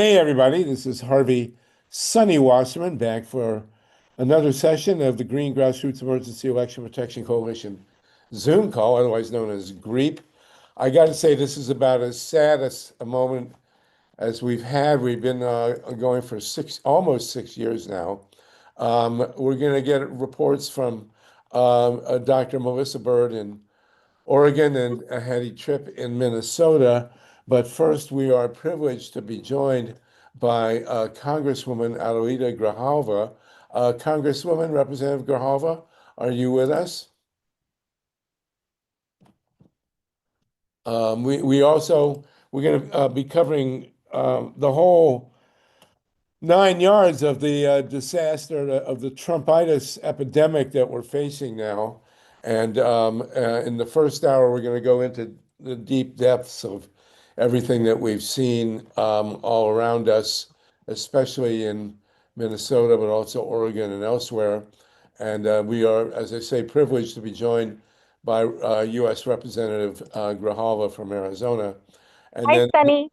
Hey everybody, this is Harvey Sunny Wasserman back for another session of the Green Grassroots Emergency Election Protection Coalition Zoom call, otherwise known as Greep. I got to say, this is about as sad as a moment as we've had. We've been going for almost 6 years now. We're going to get reports from Dr. Melissa Bird in Oregon and a HEDY TRIPP in Minnesota. But first, we are privileged to be joined by Congresswoman ADELITA GRIJALVA. Congresswoman, Representative GRIJALVA, are you with us? We're going to be covering the whole 9 yards of the disaster of the Trumpitis epidemic that we're facing now. And in the first hour, we're going to go into the deep depths of everything that we've seen all around us, especially in Minnesota, but also Oregon and elsewhere. And we are, as I say, privileged to be joined by US Representative Grijalva from Arizona. And Hi, then Sunny.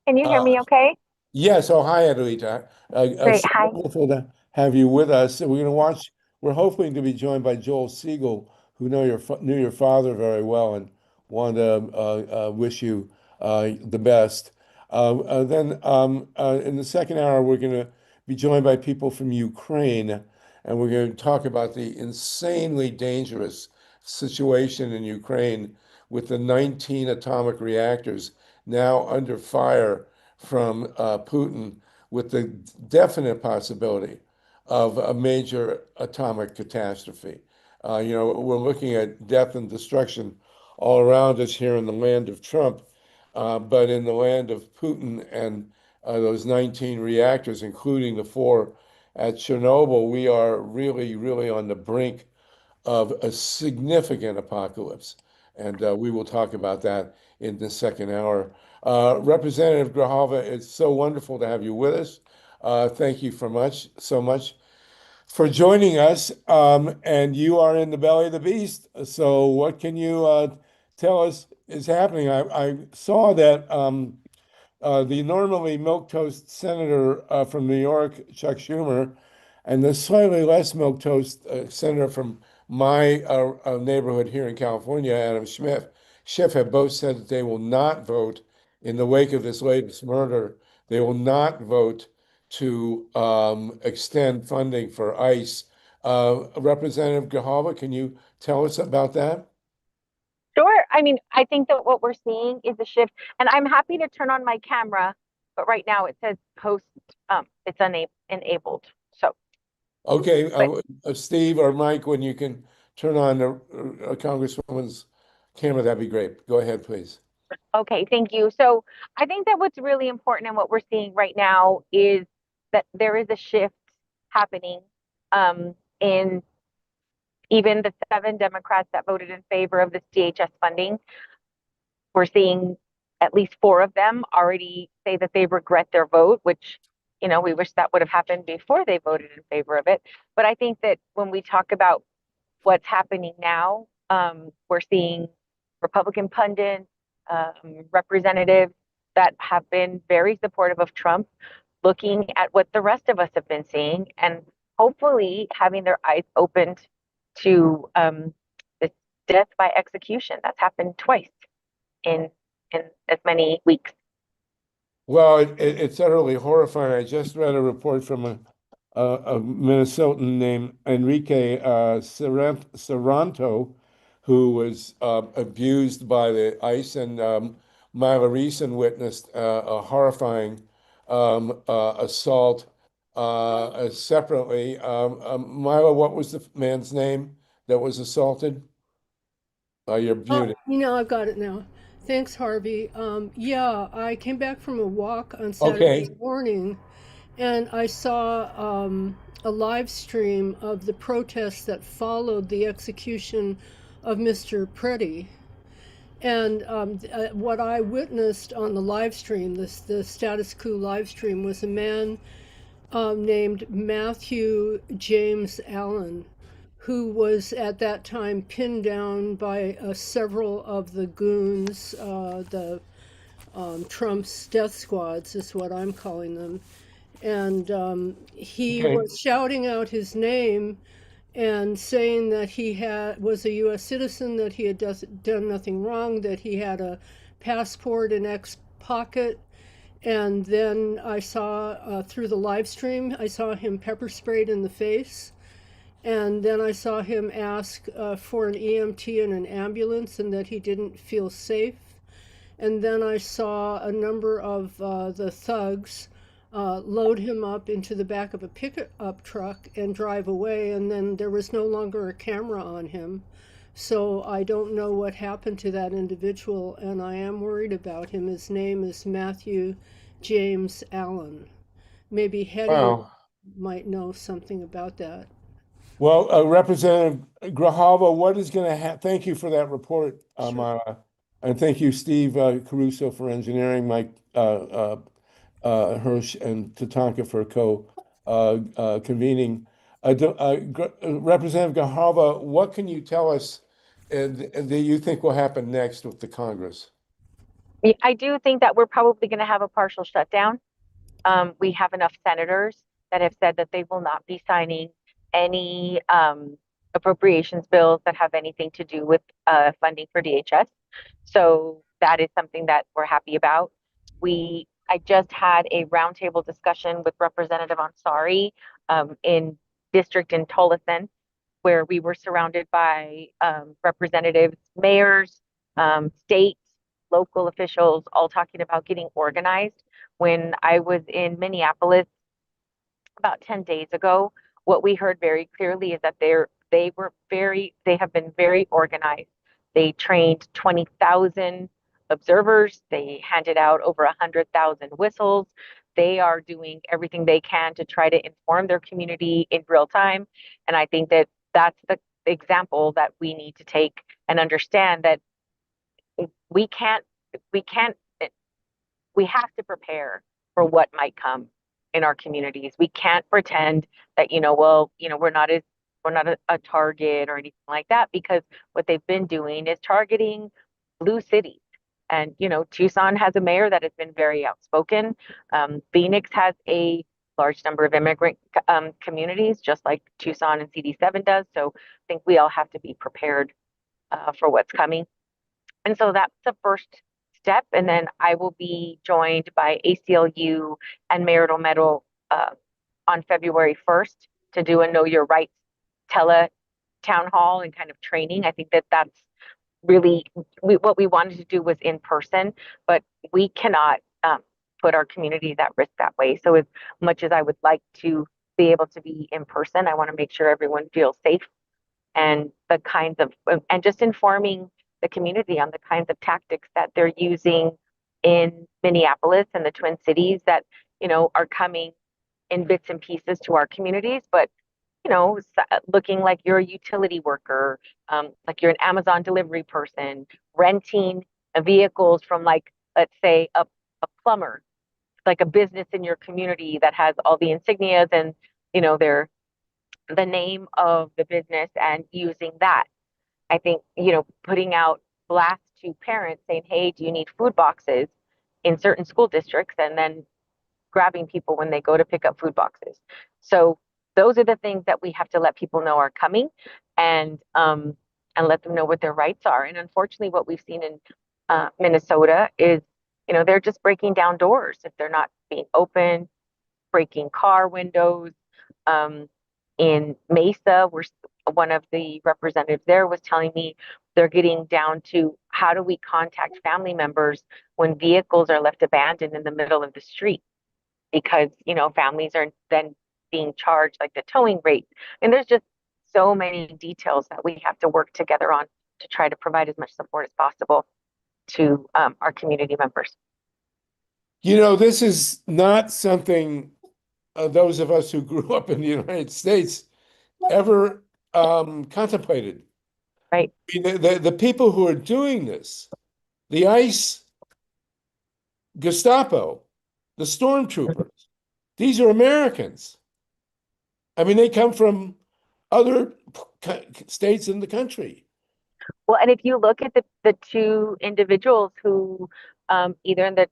Can you hear uh, me okay? Yes. Oh, hi, Adelita. Great. It's Hi. wonderful to have you with us. And we're hoping to be joined by Joel Siegel, who knew your father very well and want to wish you the best. In the second hour, we're going to be joined by people from Ukraine, and we're going to talk about the insanely dangerous situation in Ukraine with the 19 atomic reactors now under fire from Putin, with the definite possibility of a major atomic catastrophe. We're looking at death and destruction all around us here in the land of Trump, but in the land of Putin and those 19 reactors, including the four at Chernobyl, we are really, really on the brink of a significant apocalypse. And we will talk about that in the second hour. Representative Grijalva, it's so wonderful to have you with us. Thank you so much for joining us. And you are in the belly of the beast. So what can you tell us is happening? I saw that the normally milquetoast senator from New York, Chuck Schumer, and the slightly less milquetoast senator from my neighborhood here in California, Adam Schiff, have both said that they will not vote in the wake of this latest murder. They will not vote to extend funding for ICE. Representative Grijalva, can you tell us about that? Sure. I think that what we're seeing is a shift, and I'm happy to turn on my camera, but right now it says post, it's enabled. So, Okay, but Steve or Mike, when you can turn on the Congresswoman's camera, that'd be great. Go ahead, please. okay, thank you. So, I think that what's really important and what we're seeing right now is that there is a shift happening in even the 7 Democrats that voted in favor of this DHS funding. We're seeing at least 4 of them already say that they regret their vote, which, we wish that would have happened before they voted in favor of it. But I think that when we talk about what's happening now, we're seeing Republican pundits, representatives that have been very supportive of Trump, looking at what the rest of us have been seeing, and hopefully having their eyes opened to this death by execution that's happened twice in as many weeks. Well, it's utterly horrifying. I just read a report from a Minnesotan named Enrique Saranto, who was abused by the ICE, and MYLA RESON witnessed a horrifying assault separately. MYLA, what was the man's name that was assaulted? You're muted. I've got it now. Thanks, Harvey. Yeah, I came back from a walk on Okay. Saturday morning and I saw a live stream of the protests that followed the execution of Mr. Preddy. And what I witnessed on the live stream, the status quo live stream, was a man named Matthew James Allen, who was at that time pinned down by several of the goons, the Trump's death squads, is what I'm calling them. And he Okay. was shouting out his name and saying that was a U.S. citizen, that he had done nothing wrong, that he had a passport in X pocket. And then I saw through the live stream, I saw him pepper sprayed in the face. And then I saw him ask for an EMT and an ambulance, and that he didn't feel safe. And then I saw a number of the thugs load him up into the back of a pickup truck and drive away. And then there was no longer a camera on him. So I don't know what happened to that individual, and I am worried about him. His name is Matthew James Allen. Maybe Hetty Wow. might know something about that. Well, Representative Grijalva, what is going to happen? Thank you for that report, Sure. Mara. And thank you, Steve Caruso, for engineering, Mike Hirsch, and Tatanka for convening. Representative Grijalva, what can you tell us that you think will happen next with the Congress? I do think that we're probably going to have a partial shutdown. We have enough senators that have said that they will not be signing any appropriations bills that have anything to do with funding for DHS. So that is something that we're happy about. I just had a roundtable discussion with Representative Ansari in district in Tolleson, where we were surrounded by representatives, mayors, state, local officials, all talking about getting organized. When I was in Minneapolis about 10 days ago, what we heard very clearly is that they have been very organized. They trained 20,000 observers. They handed out over 100,000 whistles. They are doing everything they can to try to inform their community in real time. And I think that that's the example that we need to take and understand that we can't, we can't, we have to prepare for what might come in our communities. We can't pretend that, we're not a target or anything like that, because what they've been doing is targeting blue cities. And, Tucson has a mayor that has been very outspoken. Phoenix has a large number of immigrant communities, just like Tucson and CD7 does. So I think we all have to be prepared for what's coming. And so that's the first step. And then I will be joined by ACLU and Marital Metal on February 1st to do a Know Your Rights tele town hall and kind of training. I think that that's really what we wanted to do was in person, but we cannot put our communities at risk that way. So as much as I would like to be able to be in person, I want to make sure everyone feels safe, and the kinds of, and just informing the community on the kinds of tactics that they're using in Minneapolis and the Twin Cities that, are coming in bits and pieces to our communities, but looking like you're a utility worker, like you're an Amazon delivery person, renting vehicles from, like, let's say a plumber, like a business in your community that has all the insignias and, their the name of the business, and using that. I think, putting out blasts to parents saying, hey, do you need food boxes in certain school districts? And then grabbing people when they go to pick up food boxes. So those are the things that we have to let people know are coming, and let them know what their rights are. And unfortunately, what we've seen in Minnesota is, they're just breaking down doors if they're not being open, breaking car windows. In Mesa, one of the representatives there was telling me they're getting down to, how do we contact family members when vehicles are left abandoned in the middle of the street? Because, families are then being charged like the towing rate. And there's just so many details that we have to work together on to try to provide as much support as possible to our community members. This is not something those of us who grew up in the United States ever contemplated. Right. The people who are doing this, the ICE, Gestapo, the stormtroopers, these are Americans. I mean, they come from other states in the country. Well, and if you look at the two individuals who either in the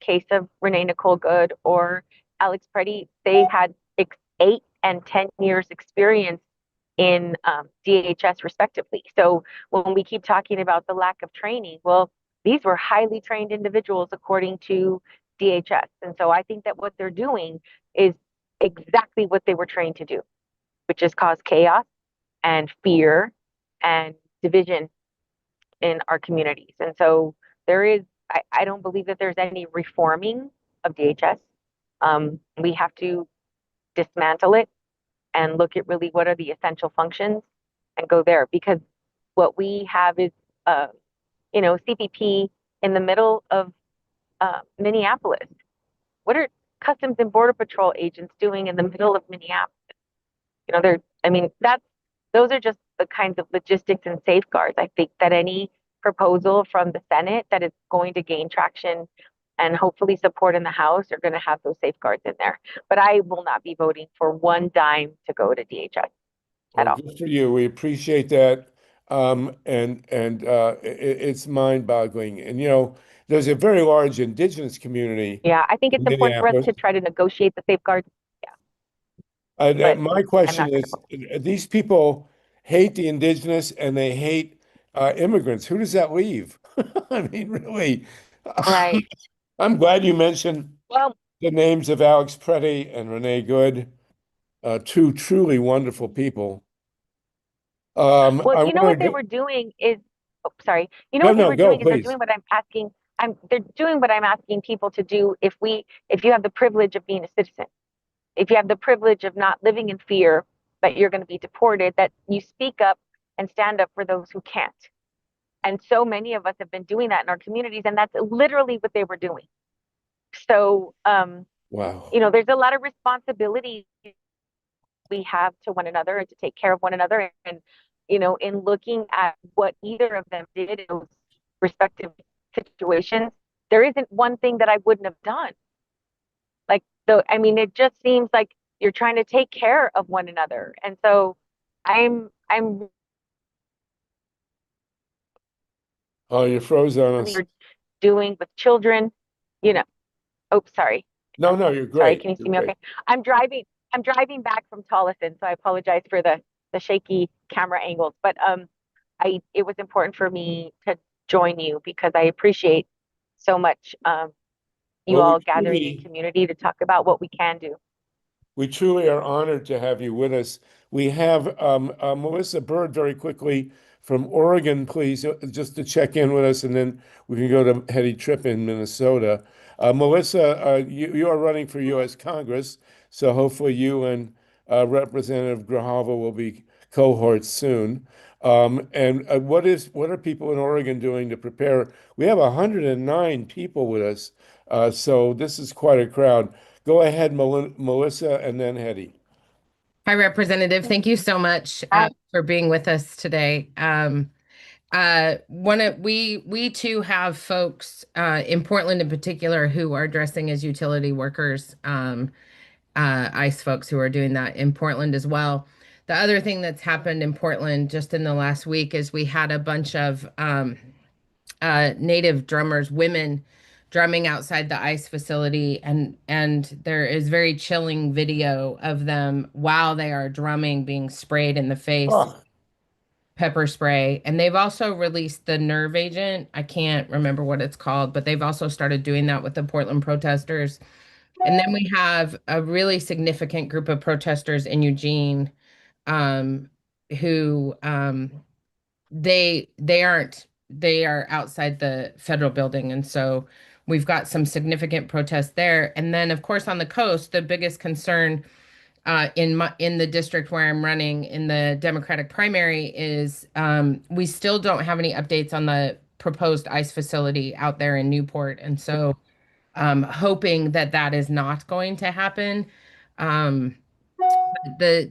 case of Renee Nicole Good or Alex Preddy, they had 8 and 10 years experience in DHS respectively. So when we keep talking about the lack of training, well, these were highly trained individuals according to DHS. And so I think that what they're doing is exactly what they were trained to do, which is cause chaos and fear and division in our communities. And so I don't believe that there's any reforming of DHS. We have to dismantle it and look at really what are the essential functions and go there, because what we have is, CPP in the middle of Minneapolis. What are Customs and Border Patrol agents doing in the middle of Minneapolis? Those are just the kinds of logistics and safeguards. I think that any proposal from the Senate that is going to gain traction and hopefully support in the House are going to have those safeguards in there. But I will not be voting for one dime to go to DHS at all. Good for you. We appreciate that. It's mind-boggling. And there's a very large indigenous community Yeah, I think it's in important for us Minneapolis. to try to negotiate the safeguards. Yeah, but My question is, these people hate the indigenous and they hate immigrants. Who does that leave? I mean, really. right. I'm glad you mentioned Well, the names of Alex Preddy and Renee Good, two truly wonderful people. well, I you know what want they to were doing is, oh, sorry. You know no, what they no, were go, doing is please. they're doing what I'm asking people to do if you have the privilege of being a citizen, if you have the privilege of not living in fear that you're going to be deported, that you speak up and stand up for those who can't. And so many of us have been doing that in our communities, and that's literally what they were doing. So, Wow. there's a lot of responsibility we have to one another and to take care of one another. And, in looking at what either of them did in those respective situations, there isn't one thing that I wouldn't have done. It just seems like you're trying to take care of one another. And so I'm Oh, you froze on us. really doing with children, you know. Oh, sorry. No, no, you're Sorry, great. can you see You're me great. okay? I'm driving back from Tolleson, so I apologize for the shaky camera angles. But it was important for me to join you because I appreciate so much you Well, all gathering in community to talk about what we can do. we truly are honored to have you with us. We have Melissa Bird very quickly from Oregon, please, just to check in with us, and then we can go to HEDY TRIPP in Minnesota. Melissa, you are running for U.S. Congress, so hopefully you and Representative Grijalva will be cohorts soon. And what are people in Oregon doing to prepare? We have 109 people with us, so this is quite a crowd. Go ahead, Melissa, and then HEDY. Hi, Representative. Thank you so much for being with us today. We too have folks in Portland in particular who are dressing as utility workers, ICE folks who are doing that in Portland as well. The other thing that's happened in Portland just in the last week is we had a bunch of Native drummers, women drumming outside the ICE facility, and there is very chilling video of them while they are drumming being sprayed in the face, Oh, pepper spray. And they've also released the nerve agent. I can't remember what it's called, but they've also started doing that with the Portland protesters. And then we have a really significant group of protesters in Eugene, who they are outside the federal building, and so we've got some significant protests there. And then of course on the coast, the biggest concern in the district where I'm running in the Democratic primary is we still don't have any updates on the proposed ICE facility out there in Newport, and so hoping that that is not going to happen. um, the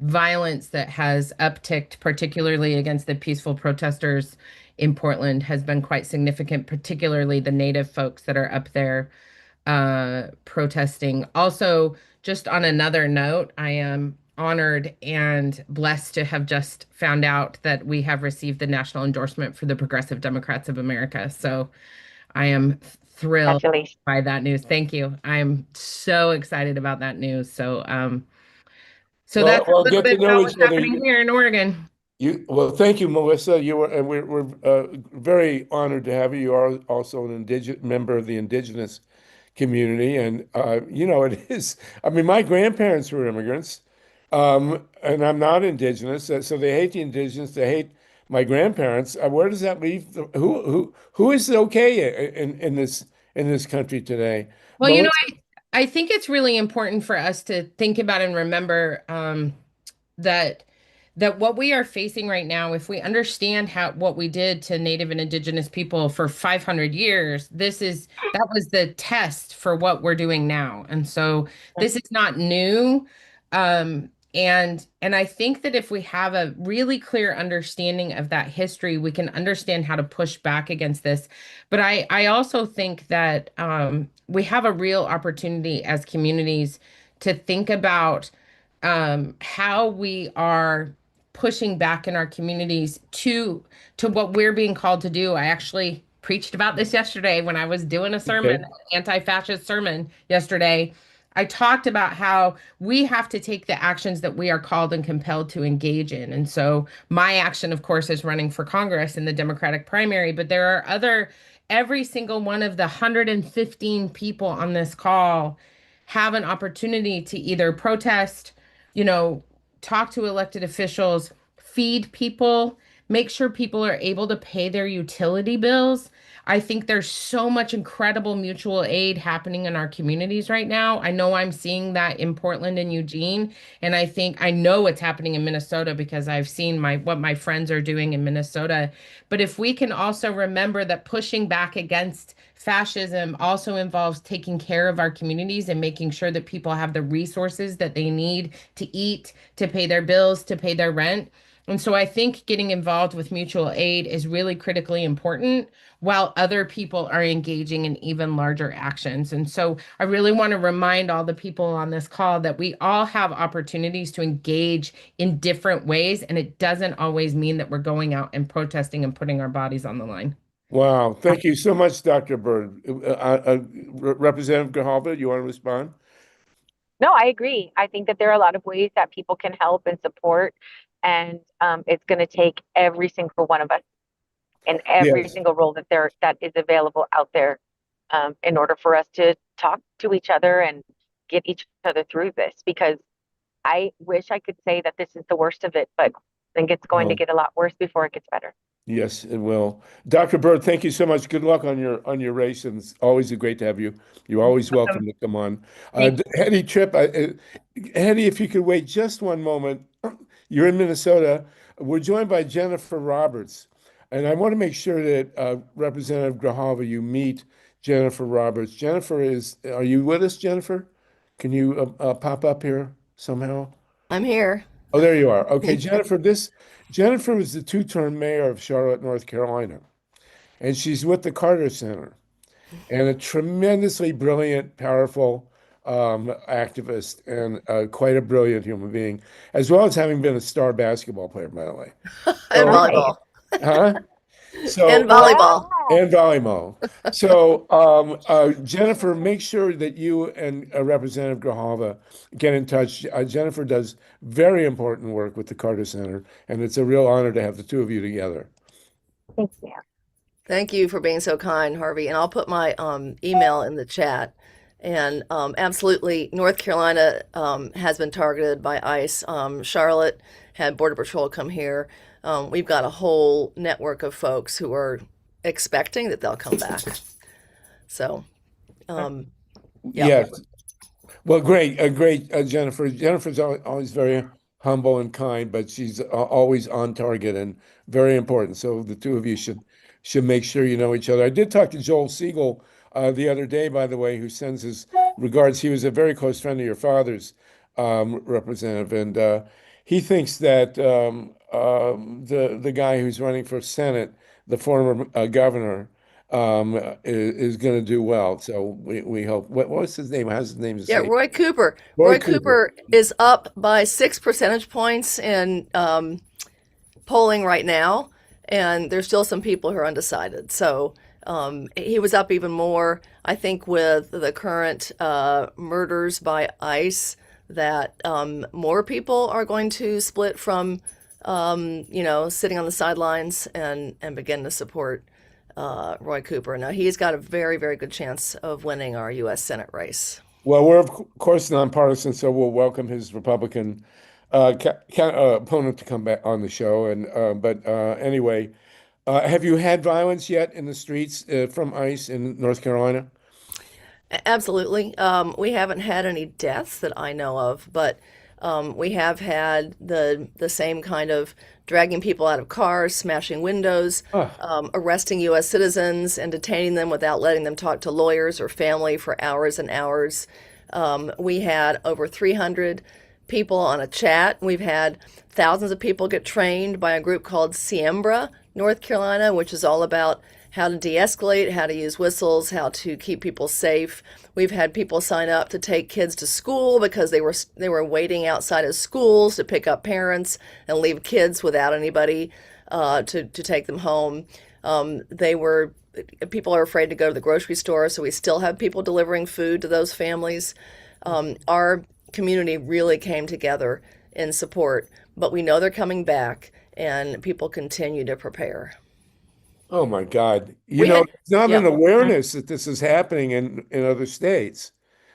violence that has upticked, particularly against the peaceful protesters in Portland, has been quite significant, particularly the Native folks that are up there protesting. Also, just on another note, I am honored and blessed to have just found out that we have received the national endorsement for the Progressive Democrats of America. So I am thrilled Congratulations. by that news. Thank you. I'm so excited about that news. So Well, that's a well, little get bit to know about each what's other. happening here in Oregon. Well, thank you, Melissa. You were, and we're very honored to have you. You are also an indigenous member of the indigenous community, and it is. I mean, my grandparents were immigrants, and I'm not indigenous, so they hate the indigenous. They hate my grandparents. Where does that leave? Who is okay in this country today? Well, Melissa? I think it's really important for us to think about and remember that what we are facing right now, if we understand what we did to Native and Indigenous people for 500 years, that was the test for what we're doing now. And so this is not new. And I think that if we have a really clear understanding of that history, we can understand how to push back against this. But I also think that we have a real opportunity as communities to think about how we are pushing back in our communities to what we're being called to do. I actually preached about this yesterday when I was doing a sermon, Okay. an anti-fascist sermon yesterday. I talked about how we have to take the actions that we are called and compelled to engage in. And so my action, of course, is running for Congress in the Democratic primary, but there are every single one of the 115 people on this call have an opportunity to either protest, you know, talk to elected officials, feed people, make sure people are able to pay their utility bills. I think there's so much incredible mutual aid happening in our communities right now. I know I'm seeing that in Portland and Eugene, and I know it's happening in Minnesota because I've seen what my friends are doing in Minnesota. But if we can also remember that pushing back against fascism also involves taking care of our communities and making sure that people have the resources that they need to eat, to pay their bills, to pay their rent. And so I think getting involved with mutual aid is really critically important while other people are engaging in even larger actions. And so I really want to remind all the people on this call that we all have opportunities to engage in different ways. And it doesn't always mean that we're going out and protesting and putting our bodies on the line. Wow. Thank you so much, Dr. Bird. Representative Grijalva, you want to respond? No, I agree. I think that there are a lot of ways that people can help and support, and it's going to take every single one of us in every Yes. single role that is available out there, in order for us to talk to each other and get each other through this. Because I wish I could say that this is the worst of it, but I think it's going to No. get a lot worse before it gets better. Yes, it will. Dr. Bird, thank you so much. Good luck on your race, and it's always great to have you. You're always welcome to come on. Thank HEDY Tripp, HEDY, if you could wait just one moment. You're in Minnesota. We're joined by Jennifer Roberts, and I want to make sure that Representative Grijalva, you meet Jennifer Roberts. Are you with us, Jennifer? Can you pop up here somehow? I'm here. Oh, there you are. Okay, Jennifer was the two-term mayor of Charlotte, North Carolina, and she's with the Carter Center, and a tremendously brilliant, powerful activist, and quite a brilliant human being, as well as having been a star basketball player, by the way. And So, Okay. volleyball. huh? And So, volleyball. Wow. and volleyball. So, Jennifer, make sure that you and Representative Grijalva get in touch. Jennifer does very important work with the Carter Center, and it's a real honor to have the two of you together. Thank you. Thank you for being so kind, Harvey. And I'll put my email in the chat. And absolutely, North Carolina has been targeted by ICE. Charlotte had Border Patrol come here. We've got a whole network of folks who are expecting that they'll come back. So, yeah. Yes. Well, great, Jennifer. Jennifer's always very humble and kind, but she's always on target and very important. So the two of you should make sure you know each other. I did talk to Joel Siegel the other day, by the way, who sends his regards. He was a very close friend of your father's, representative, and he thinks that the guy who's running for Senate, the former governor, is going to do well. So we hope. What's his name? How's his name to Yeah, say? Roy Cooper. Roy Roy Cooper. Cooper is up by 6 percentage points in polling right now, and there's still some people who are undecided. So he was up even more. I think with the current murders by ICE, that more people are going to split from, sitting on the sidelines and begin to support Roy Cooper. Now, he's got a very, very good chance of winning our U.S. Senate race. Well, we're of course nonpartisan, so we'll welcome his Republican opponent to come back on the show. And but anyway, have you had violence yet in the streets from ICE in North Carolina? Absolutely. We haven't had any deaths that I know of, but we have had the same kind of dragging people out of cars, smashing windows, Ah, arresting U.S. citizens, and detaining them without letting them talk to lawyers or family for hours and hours. We had over 300 people on a chat. We've had thousands of people get trained by a group called Siembra, North Carolina, which is all about how to de-escalate, how to use whistles, how to keep people safe. We've had people sign up to take kids to school because they were waiting outside of schools to pick up parents and leave kids without anybody to take them home. They were People are afraid to go to the grocery store, so we still have people delivering food to those families. Our community really came together in support, but we know they're coming back, and people continue to prepare. oh my God. You We know, had, there's not an yeah, awareness that this is happening in other states.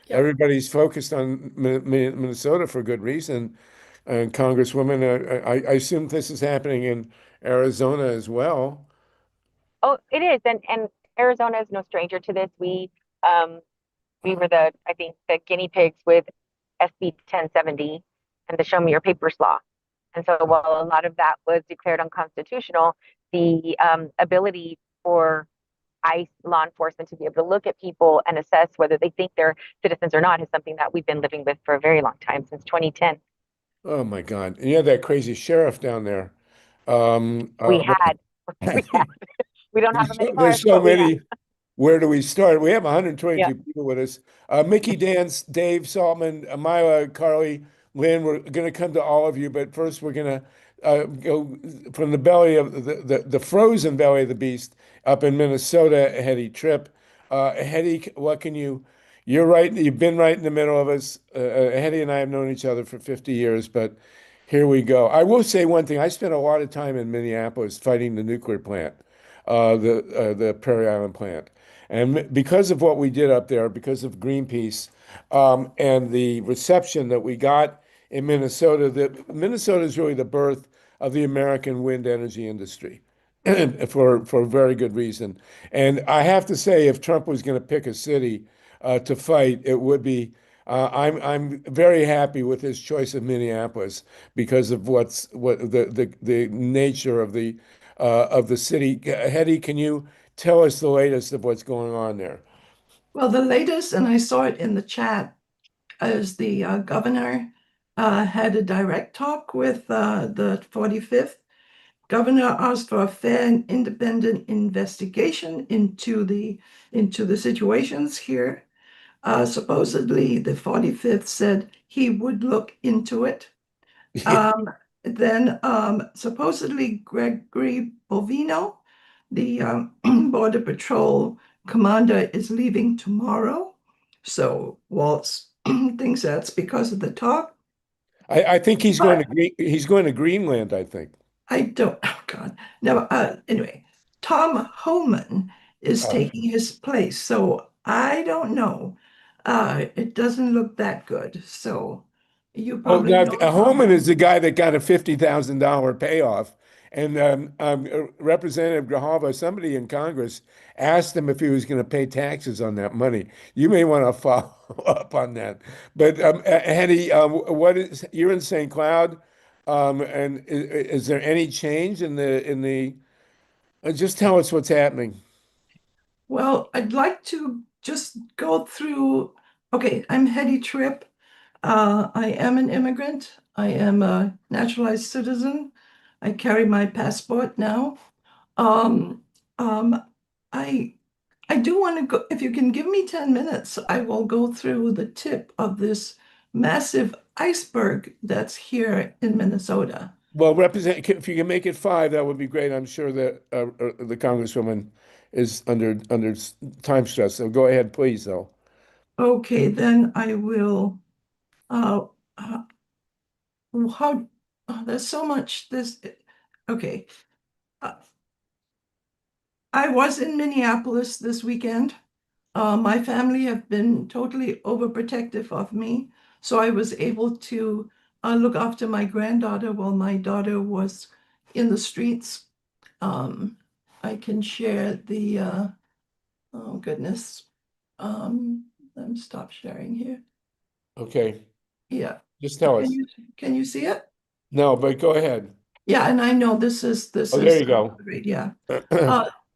yep. Everybody's focused on Minnesota for good reason. And Congresswoman, I assume this is happening in Arizona as well. Oh, it is, and Arizona is no stranger to this. Um we were I think the guinea pigs with SB 1070 and the Show Me Your Papers law. And so while a lot of that was declared unconstitutional, the ability for ICE law enforcement to be able to look at people and assess whether they think they're citizens or not is something that we've been living with for a very long time, since 2010. Oh my God. And you have that crazy sheriff down there. We had, we had, we don't have them anymore, There's so but we had. many. Where do we start? We have Yeah. 122 people with us. Mickey, Dan, Dave, Saltman, Myla, Carly, Lynn, we're going to come to all of you, but first we're going to go from the belly of the frozen belly of the beast up in Minnesota, HEDY TRIPP. HEDY, what can you're right, you've been right in the middle of us. HEDY and I have known each other for 50 years, but here we go. I will say one thing. I spent a lot of time in Minneapolis fighting the nuclear plant, the Prairie Island plant. And because of what we did up there, because of Greenpeace, and the reception that we got in Minnesota, that Minnesota is really the birth of the American wind energy industry for a very good reason. And I have to say, if Trump was going to pick a city to fight, it would be. I'm very happy with his choice of Minneapolis because of what the nature of the city. Hetty, can you tell us the latest of what's going on there? Well, the latest, and I saw it in the chat, is the governor had a direct talk with the 45th. Governor asked for a fair and independent investigation into the situations here. Supposedly, the 45th said he would look into it. Um, then supposedly Gregory Bovino, the Border Patrol commander, is leaving tomorrow. So Waltz thinks that's because of the talk. I think But He's going to Greenland, I think. I don't, oh God. No, anyway, Tom Homan is Uh, taking his place. So I don't know. It doesn't look that good. So you oh, probably now know Holman Tom. is the guy that got a $50,000 payoff. And Representative Grijalva, somebody in Congress, asked him if he was going to pay taxes on that money. You may want to follow up on that. But Hetty, you're in St. Cloud, and is there any change in the? Just tell us what's happening. Well, I'd like to just go through. Okay, I'm Hetty Tripp. I am an immigrant. I am a naturalized citizen. I carry my passport now. Um, um, I I do want to go, if you can give me 10 minutes, I will go through the tip of this massive iceberg that's here in Minnesota. Well, if you can make it 5, that would be great. I'm sure that the Congresswoman is under time stress. So go ahead, please, though. Okay, then I will, uh, uh, how, there's so much this, okay. Uh, I was in Minneapolis this weekend. My family have been totally overprotective of me, so I was able to look after my granddaughter while my daughter was in the streets. I can share the, oh goodness. Let me stop sharing here. Okay, Yeah. just tell us. Can you see it? No, but go ahead. Yeah, and I know this Oh, there you go. great. Yeah.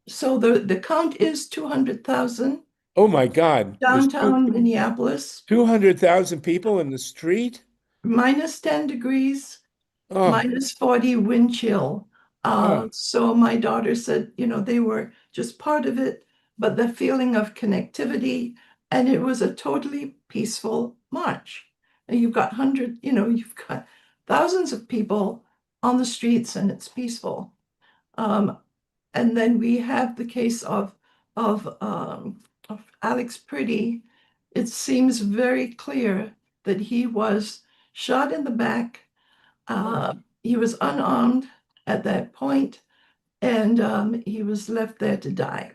So the count is 200,000 Oh my God, there's downtown Minneapolis, 200,000 people in the street? minus 10 degrees, Oh, minus 40 wind chill. oh, So my daughter said, they were just part of it, but the feeling of connectivity, and it was a totally peaceful march. And you've got you've got thousands of people on the streets, and it's peaceful. Um, and then we have the case of Alex Pretty. It seems very clear that he was shot in the back. He was unarmed at that point, and he was left there to die.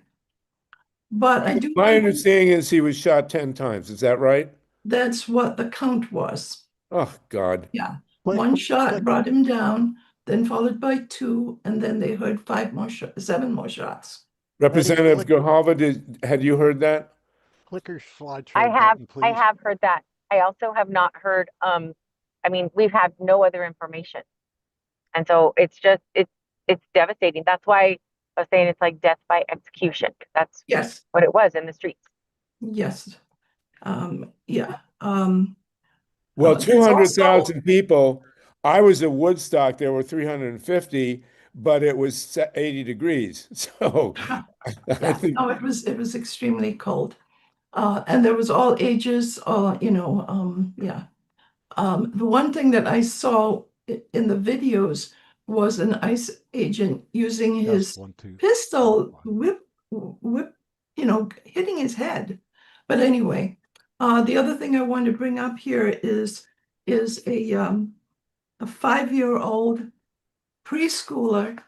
But I do my want understanding is he was shot 10 times. Is that right? that's what the count was. Oh, God. Yeah. Click, One shot click. brought him down, then followed by 2, and then they heard 7 more shots. Representative click. Grijalva, had you heard that? Click your I slideshow have button, I please. have heard that. I also have not heard I mean, we've had no other information. And so it's devastating. That's why I was saying it's like death by execution. That's Yes, what it was in the streets. yes. Yeah. Well, There's also 200,000 people. I was at Woodstock, there were 350, but it was 80 degrees. So I yeah, think, no, it was extremely cold. And there was all ages, yeah. The one thing that I saw in the videos was an ICE agent using his Test 1, 2. pistol whip, hitting his head. But anyway, the other thing I want to bring up here is a 5-year-old preschooler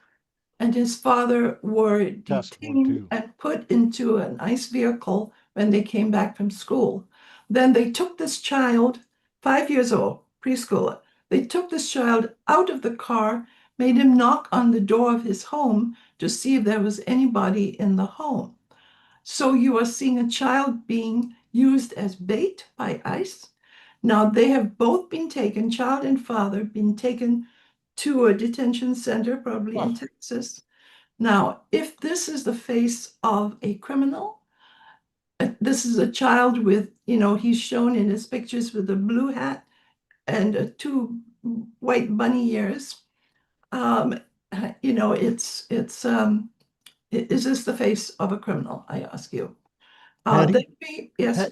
and his father were Test 1, 2. detained and put into an ICE vehicle when they came back from school. Then they took this child, 5 years old, preschooler, they took this child out of the car, made him knock on the door of his home to see if there was anybody in the home. So you are seeing a child being used as bait by ICE. Now they have both been taken, child and father, been taken to a detention center, probably in Texas. Now, if this is the face of a criminal, this is a child with, he's shown in his pictures with a blue hat and 2 white bunny ears. Is this the face of a criminal? I ask you. Yes.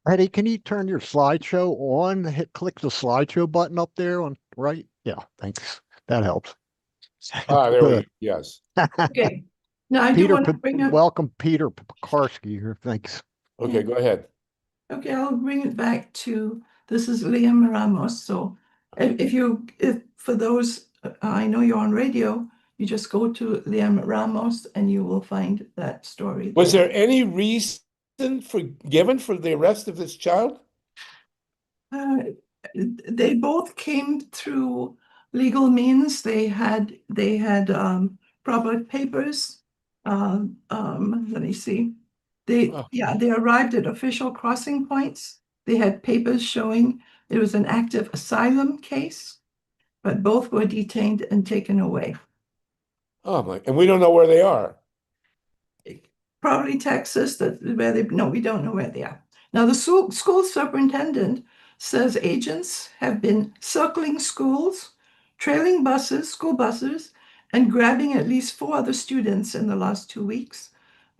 Eddie, can you turn your slideshow on? Click the slideshow button up there on right. Yeah, thanks. That helps. there we go. Yes. Okay. Now I do want to bring up. Welcome, Peter Pekarsky here. Thanks. Okay, go ahead. Okay, I'll bring it back to this is Liam Ramos. So if for those, I know you're on radio, you just go to Liam Ramos and you will find that story. Was there any reason given for the arrest of this child? They both came through legal means. They had proper papers. Let me see. They arrived at official crossing points. They had papers showing it was an active asylum case, but both were detained and taken away. Oh my, and we don't know where they are. Probably Texas, we don't know where they are. Now, the school superintendent says agents have been circling schools, trailing school buses, and grabbing at least 4 other students in the last 2 weeks.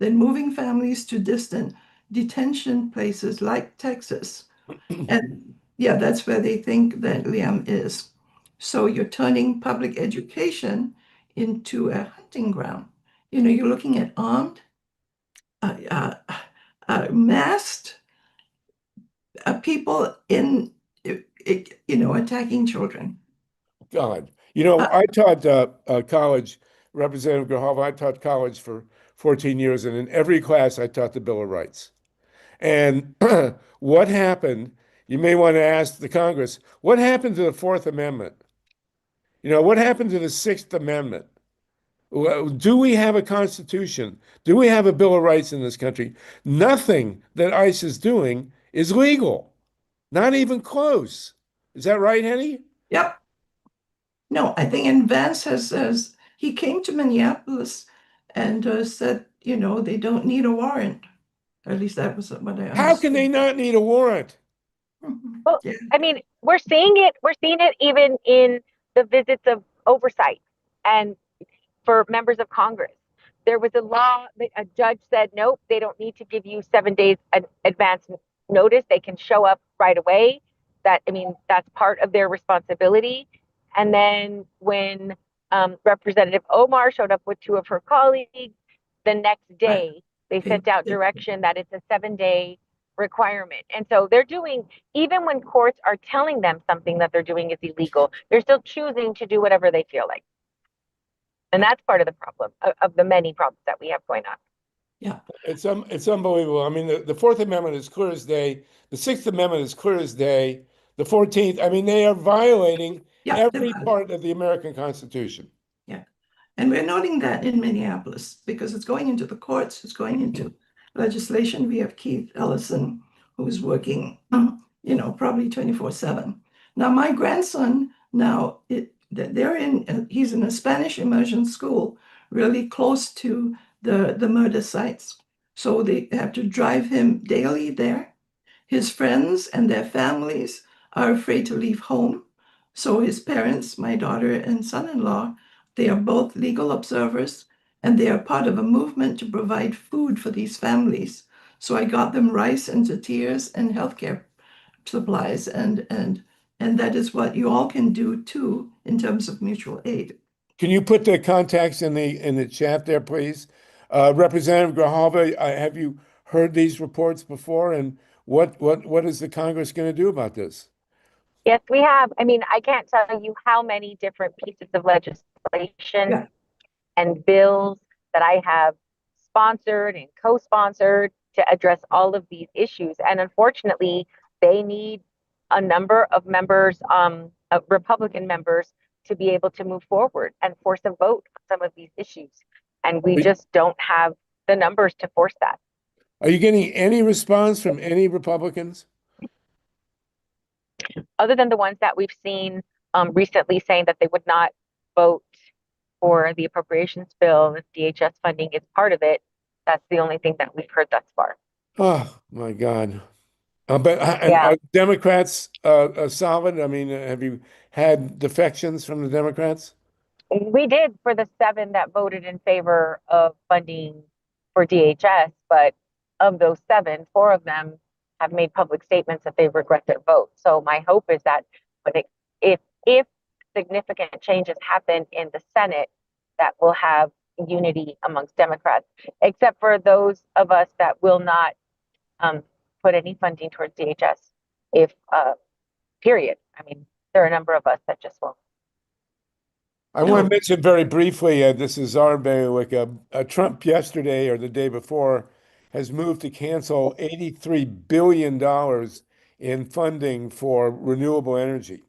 then moving families to distant detention places like Texas. And yeah, that's where they think that Liam is. So you're turning public education into a hunting ground. You know, you're looking at armed, masked people in, attacking children. God, you know, Uh, I taught college, Representative Grijalva, I taught college for 14 years, and in every class I taught the Bill of Rights. And what happened, you may want to ask the Congress, what happened to the Fourth Amendment? You know, what happened to the Sixth Amendment? Do we have a constitution? Do we have a Bill of Rights in this country? Nothing that ICE is doing is legal, not even close. Is that right, Henny? Yep. No, I think and Vance has he came to Minneapolis and said, they don't need a warrant. At least that was what I How can they understood. not need a warrant? Well, Yeah. I mean, we're seeing it even in the visits of oversight and for members of Congress. There was a law that a judge said, nope, they don't need to give you 7 days advance notice. They can show up right away. That's part of their responsibility. And then when Representative Omar showed up with two of her colleagues, the next day they sent out direction that it's a 7-day requirement. And so they're doing, even when courts are telling them something that they're doing is illegal, they're still choosing to do whatever they feel like. And that's part of the problem, of the many problems that we have going on. Yeah. It's unbelievable. I mean, the Fourth Amendment is clear as day. The Sixth Amendment is clear as day. The 14th, I mean, they are violating every part of the American Constitution. Yeah. And we're noting that in Minneapolis because it's going into the courts, it's going into legislation. We have Keith Ellison, who's working, probably 24/7. Now, my grandson, he's in a Spanish immersion school, really close to the murder sites. So they have to drive him daily there. His friends and their families are afraid to leave home. So his parents, my daughter and son-in-law, they are both legal observers, and they are part of a movement to provide food for these families. So I got them rice and tortillas and healthcare supplies, and that is what you all can do too in terms of mutual aid. Can you put the contacts in the chat there, please? Representative Grijalva, have you heard these reports before? And what is the Congress going to do about this? Yes, we have. I mean, I can't tell you how many different pieces of legislation and bills that I have sponsored and co-sponsored to address all of these issues. And unfortunately, they need a number of members, Republican members, to be able to move forward and force a vote on some of these issues. And we just don't have the numbers to force that. Are you getting any response from any Republicans? Other than the ones that we've seen recently saying that they would not vote for the appropriations bill if DHS funding is part of it, that's the only thing that we've heard thus far. Oh my God. Are Democrats solid? I mean, have you had defections from the Democrats? We did for the 7 that voted in favor of funding for DHS, but of those 7, 4 of them have made public statements that they regret their vote. So my hope is that if significant changes happen in the Senate, that we'll have unity amongst Democrats, except for those of us that will not put any funding towards DHS. Period. I mean, there are a number of us that just won't. I want to mention very briefly, this is our bailiwick. Trump yesterday or the day before has moved to cancel $83 billion in funding for renewable energy.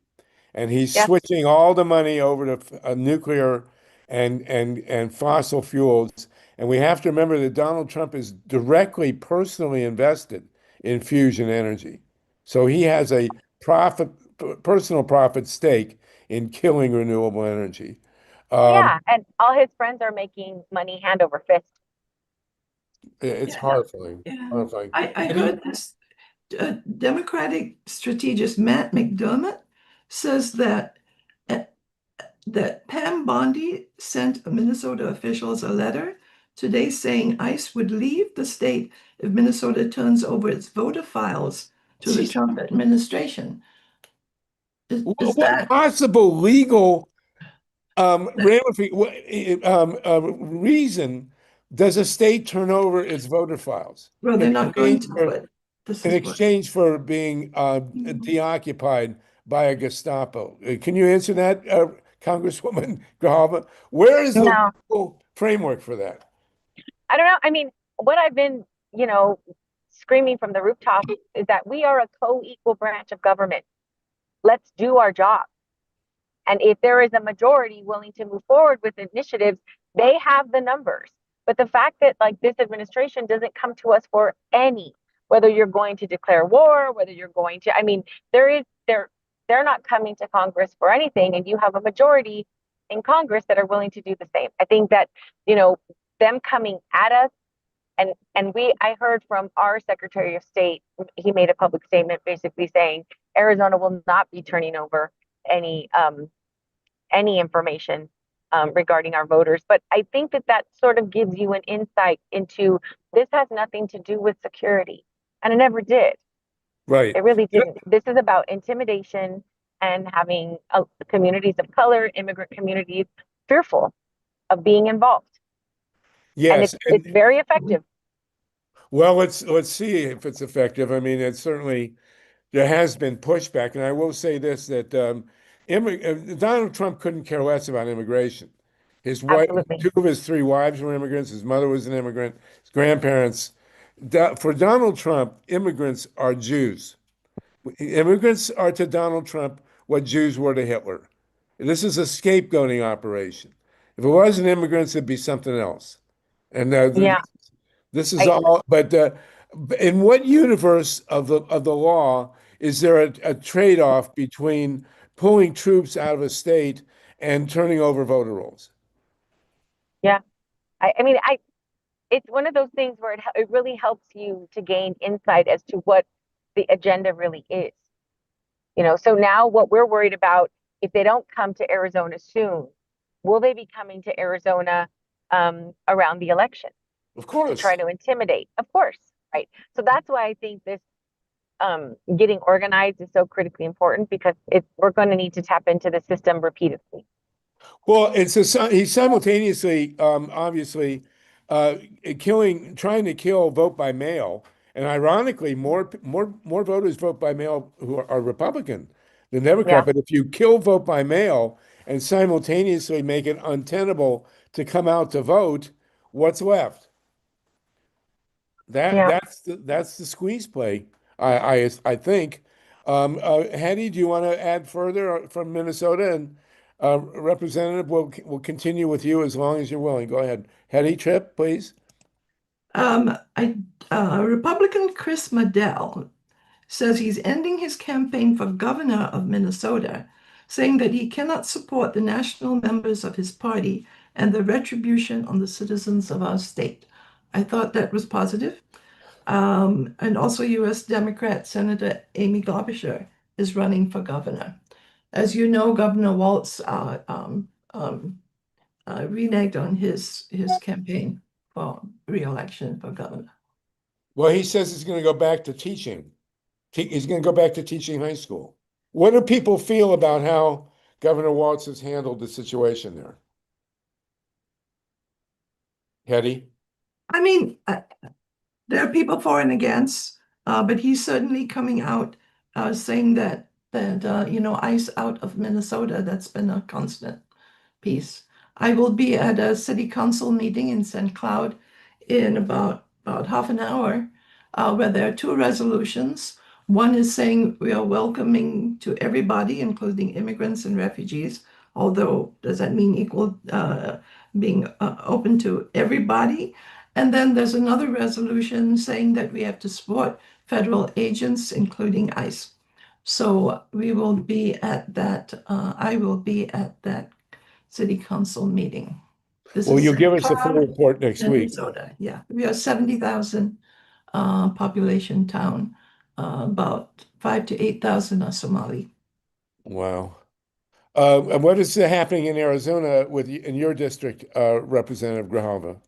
And he's switching all the money over to nuclear and fossil fuels. And we have to remember that Donald Trump is directly, personally invested in fusion energy. So he has a personal profit stake in killing renewable energy. And all his friends are making money hand over fist. It's horrifying. Horrifying. I heard this Democratic strategist Matt McDermott says that Pam Bondi sent Minnesota officials a letter today saying ICE would leave the state if Minnesota turns over its voter files to the Trump administration. Is What that possible legal reason does a state turn over its voter files well, they're not going to, for, but this in is what. exchange for being deoccupied by a Gestapo? Can you answer that, Congresswoman Grijalva? Where is the No, legal framework for that? I don't know. I mean, what I've been, screaming from the rooftop is that we are a co-equal branch of government. Let's do our job. And if there is a majority willing to move forward with initiatives, they have the numbers. But the fact that like this administration doesn't come to us for any, whether you're going to declare war, whether you're going to, I mean, they're not coming to Congress for anything, and you have a majority in Congress that are willing to do the same. I think that, them coming at us, and I heard from our Secretary of State, he made a public statement basically saying Arizona will not be turning over any information regarding our voters. But I think that sort of gives you an insight into this has nothing to do with security, and it never did. Right. It really didn't. This is about intimidation and having communities of color, immigrant communities, fearful of being involved. And Yes. it's very effective. Well, let's see if it's effective. I mean, it's certainly there has been pushback, and I will say this that Donald Trump couldn't care less about immigration. His wife, Absolutely. 2 of his 3 wives were immigrants. His mother was an immigrant. His grandparents. For Donald Trump, immigrants are Jews. Immigrants are to Donald Trump what Jews were to Hitler. This is a scapegoating operation. If it wasn't immigrants, it'd be something else. And Yeah. this is all. But in what universe of the law is there a trade-off between pulling troops out of a state and turning over voter rolls? Yeah. I mean, it's one of those things where it really helps you to gain insight as to what the agenda really is. So now what we're worried about, if they don't come to Arizona soon, will they be coming to Arizona around the election Of to course. try to intimidate? Of course, right? So that's why I think this getting organized is so critically important, because we're going to need to tap into the system repeatedly. Well, he's simultaneously, obviously, trying to kill vote by mail, and ironically, more voters vote by mail who are Republican than Democrat. Yeah. But if you kill vote by mail and simultaneously make it untenable to come out to vote, what's left? Yeah. That's the squeeze play. I think. Hattie, do you want to add further from Minnesota? And Representative, we'll continue with you as long as you're willing. Go ahead. HEDY TRIPP, please. Republican Chris Medell says he's ending his campaign for governor of Minnesota, saying that he cannot support the national members of his party and the retribution on the citizens of our state. I thought that was positive. And also US Democrat Senator Amy Klobuchar is running for governor. As you know, Governor Walz reneged on his campaign for re-election for governor. Well, he says he's going to go back to teaching. He's going to go back to teaching high school. What do people feel about how Governor Walz has handled the situation there? Hetty? I mean, there are people for and against, but he's certainly coming out saying that ICE out of Minnesota, that's been a constant piece. I will be at a city council meeting in St. Cloud in about half an hour, where there are 2 resolutions. One is saying we are welcoming to everybody, including immigrants and refugees. Although, does that mean equal, being open to everybody? And then there's another resolution saying that we have to support federal agents, including ICE. So we will be at that, I will be at that city council meeting. Well, you'll give us the full report next week. Minnesota, yeah. We are 70,000 population town. About 5,000 to 8,000 are Somali. Wow. And what is happening in Arizona in your district, Representative Grijalva?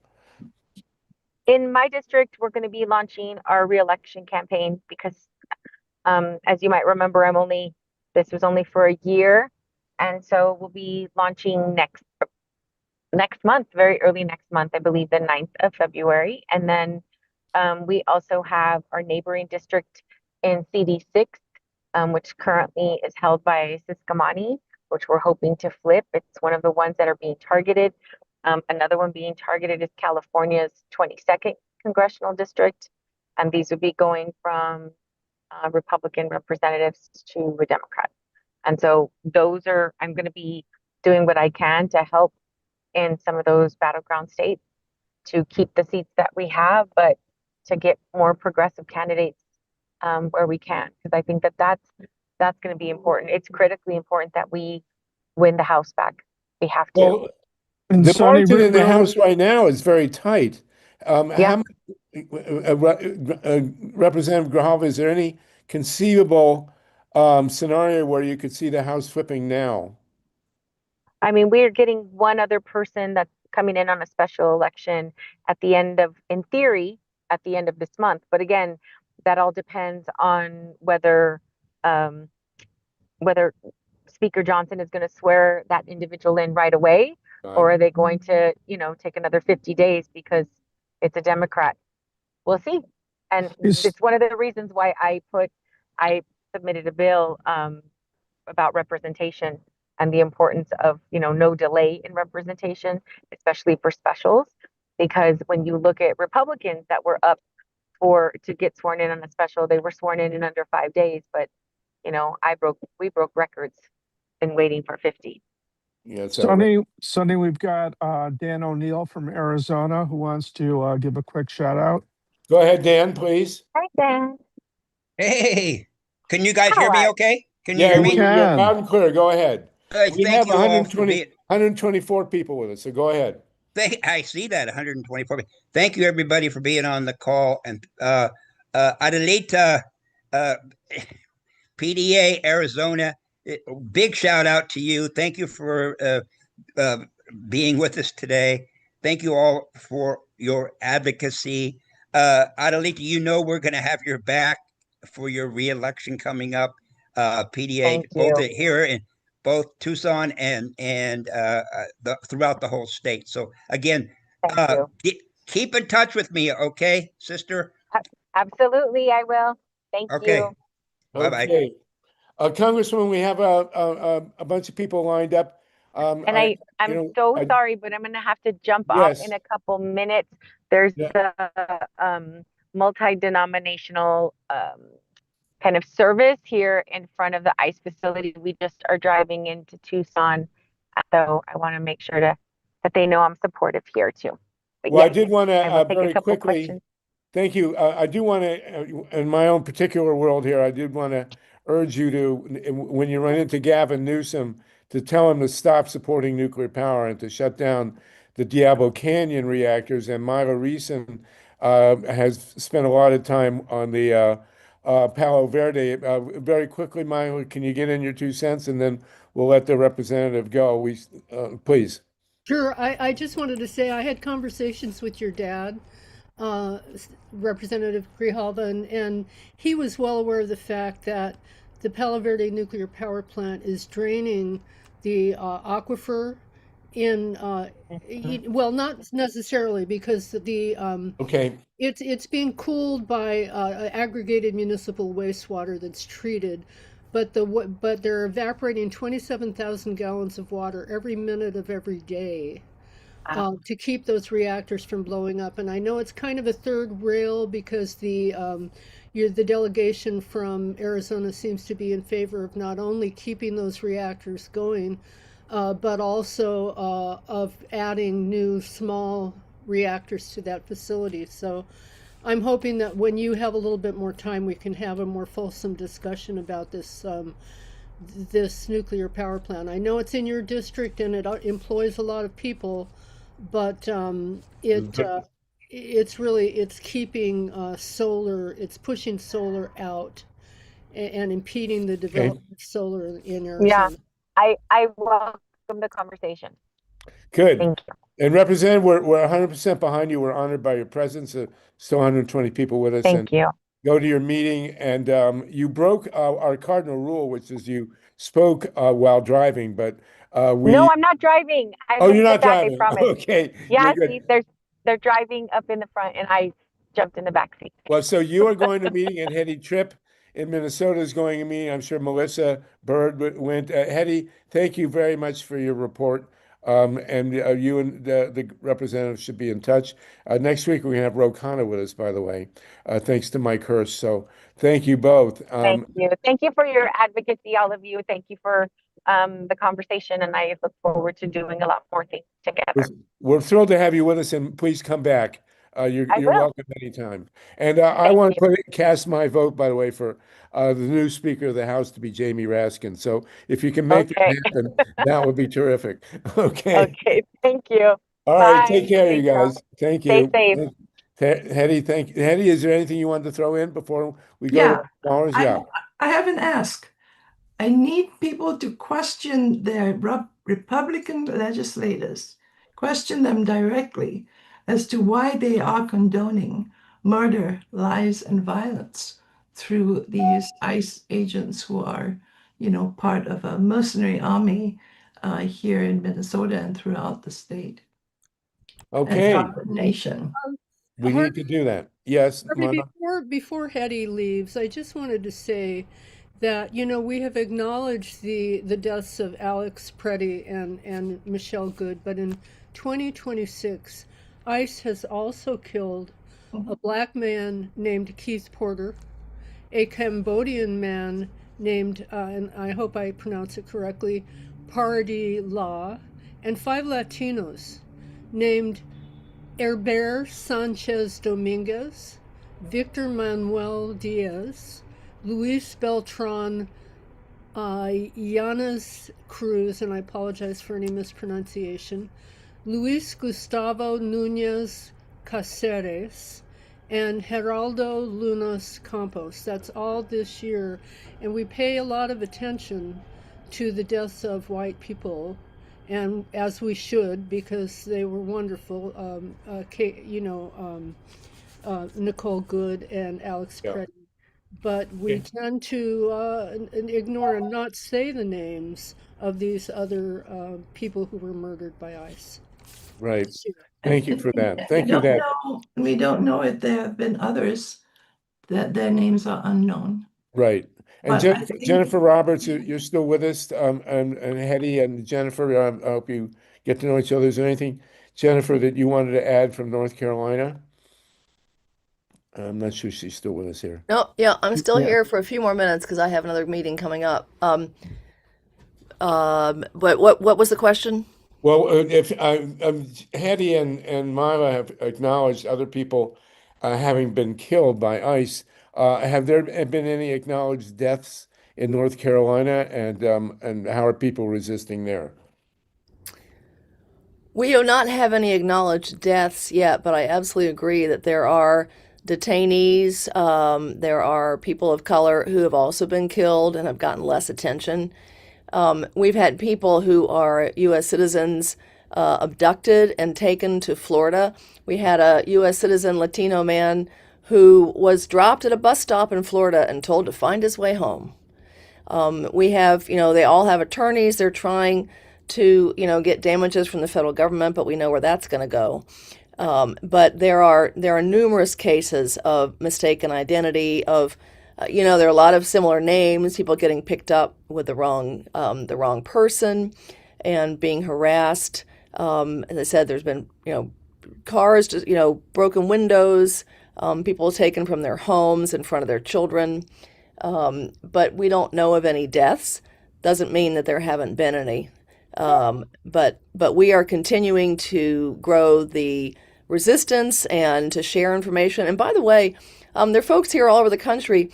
In my district, we're going to be launching our reelection campaign because, as you might remember, this was only for a year. And so we'll be launching next month, very early next month, I believe the 9th of February. And then we also have our neighboring district in CD6, which currently is held by Siskamani, which we're hoping to flip. It's one of the ones that are being targeted. Another one being targeted is California's 22nd congressional district. And these would be going from Republican representatives to a Democrat. And so I'm going to be doing what I can to help in some of those battleground states to keep the seats that we have, but to get more progressive candidates where we can, because I think that's going to be important. It's critically important that we win the House back. We have to. Well, And the Sonny, margin in the we're- House right now is very tight. Yeah. Representative Grijalva, is there any conceivable scenario where you could see the House flipping now? I mean, we're getting one other person that's coming in on a special election in theory, at the end of this month. But again, that all depends on whether Speaker Johnson is going to swear that individual in right away, or are they going to, take another 50 days because it's a Democrat? We'll see. And it's one of the reasons why I submitted a bill about representation and the importance of, no delay in representation, especially for specials. Because when you look at Republicans that were up to get sworn in on a special, they were sworn in under 5 days. But, we broke records in waiting for 50. Yeah, so Sonny, we've got Dan O'Neill from Arizona who wants to give a quick shout out. go ahead, Dan, please. Hi, Dan. Hey, can you guys How hear me are okay? Can you Yeah, hear we me? can. you're loud and clear. Go ahead. We Thank have you all for being, 124 people with us, so go ahead. I see that 124. Thank you everybody for being on the call. And Adelita, PDA, Arizona, big shout out to you. Thank you for being with us today. Thank you all for your advocacy. Adelita, we're going to have your back for your reelection coming up. PDA, Thank both you. here in both Tucson and throughout the whole state. So again, Thank you. keep in touch with me, okay, sister? Absolutely, I will. Thank Okay. you. Bye-bye. Okay. Congresswoman, we have a bunch of people lined up. And I'm you know, so I- sorry, but I'm going to have to jump off Yes. in a couple minutes. There's Yeah. the multi-denominational kind of service here in front of the ICE facility. We just are driving into Tucson. So I want to make sure that they know I'm supportive here too. But Well, I yes, did want I will to take a very couple quickly, questions. thank you. I do want to, in my own particular world here, I did want to urge you to, when you run into Gavin Newsom, to tell him to stop supporting nuclear power and to shut down the Diablo Canyon reactors. And MYLA RESON has spent a lot of time on the Palo Verde. Very quickly, MYLA, can you get in your 2 cents, and then we'll let the representative go. Please. Sure. I just wanted to say I had conversations with your dad, Representative Grijalva, and he was well aware of the fact that the Palo Verde nuclear power plant is draining the aquifer in well, not necessarily, because the Okay. it's being cooled by aggregated municipal wastewater that's treated, but they're evaporating 27,000 gallons of water every minute of every day to keep those reactors from blowing up. And I know it's kind of a third rail because the delegation from Arizona seems to be in favor of not only keeping those reactors going, but also of adding new small reactors to that facility. So I'm hoping that when you have a little bit more time, we can have a more fulsome discussion about this this nuclear power plant. I know it's in your district and it employs a lot of people, but it's keeping it's pushing solar out and impeding the development of solar in Arizona. Yeah, I welcome the conversation. Good. Thank you. And Representative, we're 100% behind you. We're honored by your presence. Still 120 people with us. And Thank you. go to your meeting. And you broke our cardinal rule, which is you spoke while driving, but No, I'm not driving. I'm Oh, in you're the not back, I driving. promise. Okay, Yeah, you're see, good. they're driving up in the front and I jumped in the back seat. Well, so you are going to a meeting, and HEDY TRIPP in Minnesota is going to a meeting. I'm sure Melissa Bird went. HEDY, thank you very much for your report. And you and the representative should be in touch. Next week, we're going to have Ro Khanna with us, by the way, thanks to Mike Hurst. So thank you both. Thank you. Thank you for your advocacy, all of you. Thank you for the conversation, and I look forward to doing a lot more things together. We're thrilled to have you with us, and please come back. You're I will. welcome anytime. And I Thank want you. to cast my vote, by the way, for the new Speaker of the House to be Jamie Raskin. So if you can make that Okay. happen, that would be terrific. Okay. Okay. Thank you. All right. Take Bye. care, you Thanks, y'all. guys. Thank Stay you. safe. Hetty, Hetty, is there anything you wanted to throw in before we go Yeah, to callers? Yeah. I have an ask. I need people to question their Republican legislators, question them directly as to why they are condoning murder, lies, and violence through these ICE agents who are, part of a mercenary army here in Minnesota and throughout the state and Okay. throughout the nation. We need to do that. Yes, Harvey, Mama? before Hetty leaves, I just wanted to say that, we have acknowledged the deaths of Alex Preddy and Michelle Good, but in 2026, ICE has also killed a black man named Keith Porter, a Cambodian man named, and I hope I pronounce it correctly, Paradi La, and 5 Latinos named Herbert Sanchez Dominguez, Victor Manuel Diaz, Luis Beltran, Yanis Cruz, and I apologize for any mispronunciation, Luis Gustavo Nunez Caceres, and Geraldo Lunas Campos. That's all this year. And we pay a lot of attention to the deaths of white people, and as we should, because they were wonderful. Nicole Good and Alex Preddy. But we tend to ignore and not say the names of these other people who were murdered by ICE. Right. Thank you for that. Thank you. We don't know if there have been others that their names are unknown. Right. And But Jennifer Roberts, you're still with us, and Hetty and Jennifer, I hope you get to know each other. Is there anything, Jennifer, that you wanted to add from North Carolina? I'm not sure she's still with us here. No, yeah, I'm still here for a few more minutes because I have another meeting coming up. But what was the question? Well, if Hetty and MYLA have acknowledged other people having been killed by ICE, have there been any acknowledged deaths in North Carolina, and how are people resisting there? We do not have any acknowledged deaths yet, but I absolutely agree that there are detainees, there are people of color who have also been killed and have gotten less attention. We've had people who are U.S. citizens abducted and taken to Florida. We had a U.S. citizen Latino man who was dropped at a bus stop in Florida and told to find his way home. We have, they all have attorneys. They're trying to, get damages from the federal government, but we know where that's going to go. But there are numerous cases of mistaken identity, of there are a lot of similar names, people getting picked up with the wrong person and being harassed. As I said, there's been cars, broken windows, people taken from their homes in front of their children. But we don't know of any deaths. Doesn't mean that there haven't been any. But we are continuing to grow the resistance and to share information. And by the way, there are folks here all over the country.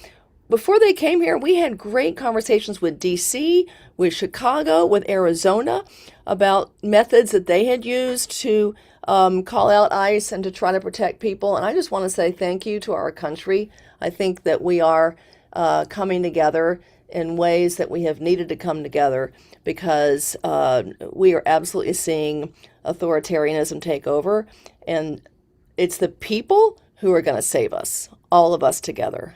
Before they came here, we had great conversations with DC, with Chicago, with Arizona about methods that they had used to call out ICE and to try to protect people. And I just want to say thank you to our country. I think that we are coming together in ways that we have needed to come together, because we are absolutely seeing authoritarianism take over, and it's the people who are going to save us, all of us together.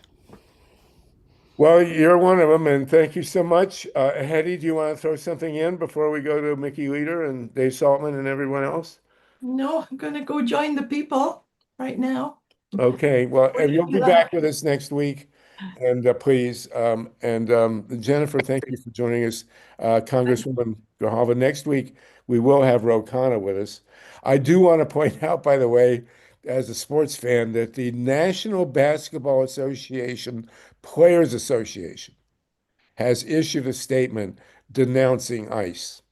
Well, you're one of them, and thank you so much. Hetty, do you want to throw something in before we go to Mickey Leader and Dave Saltman and everyone else? No, I'm going to go join the people right now. Okay, well, Wish you'll you be luck. back with us next week, and please, and Jennifer, thank you for joining us, Congresswoman Grijalva. Next week, we will have Ro Khanna with us. I do want to point out, by the way, as a sports fan, that the National Basketball Association Players Association has issued a statement denouncing ICE.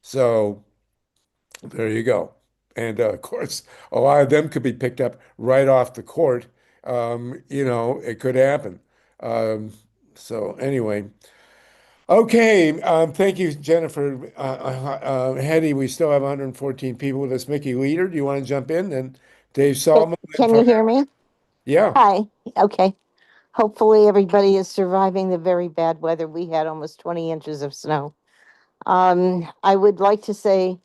So there you go. And of course, a lot of them could be picked up right off the court. It could happen. So anyway, okay. Thank you, Jennifer. Hetty, we still have 114 people with us. Mickey Leader, do you want to jump in? And Dave Saltman. Can you hear me? Yeah. Hi. Okay. Hopefully everybody is surviving the very bad weather. We had almost 20 inches of snow. I would like to say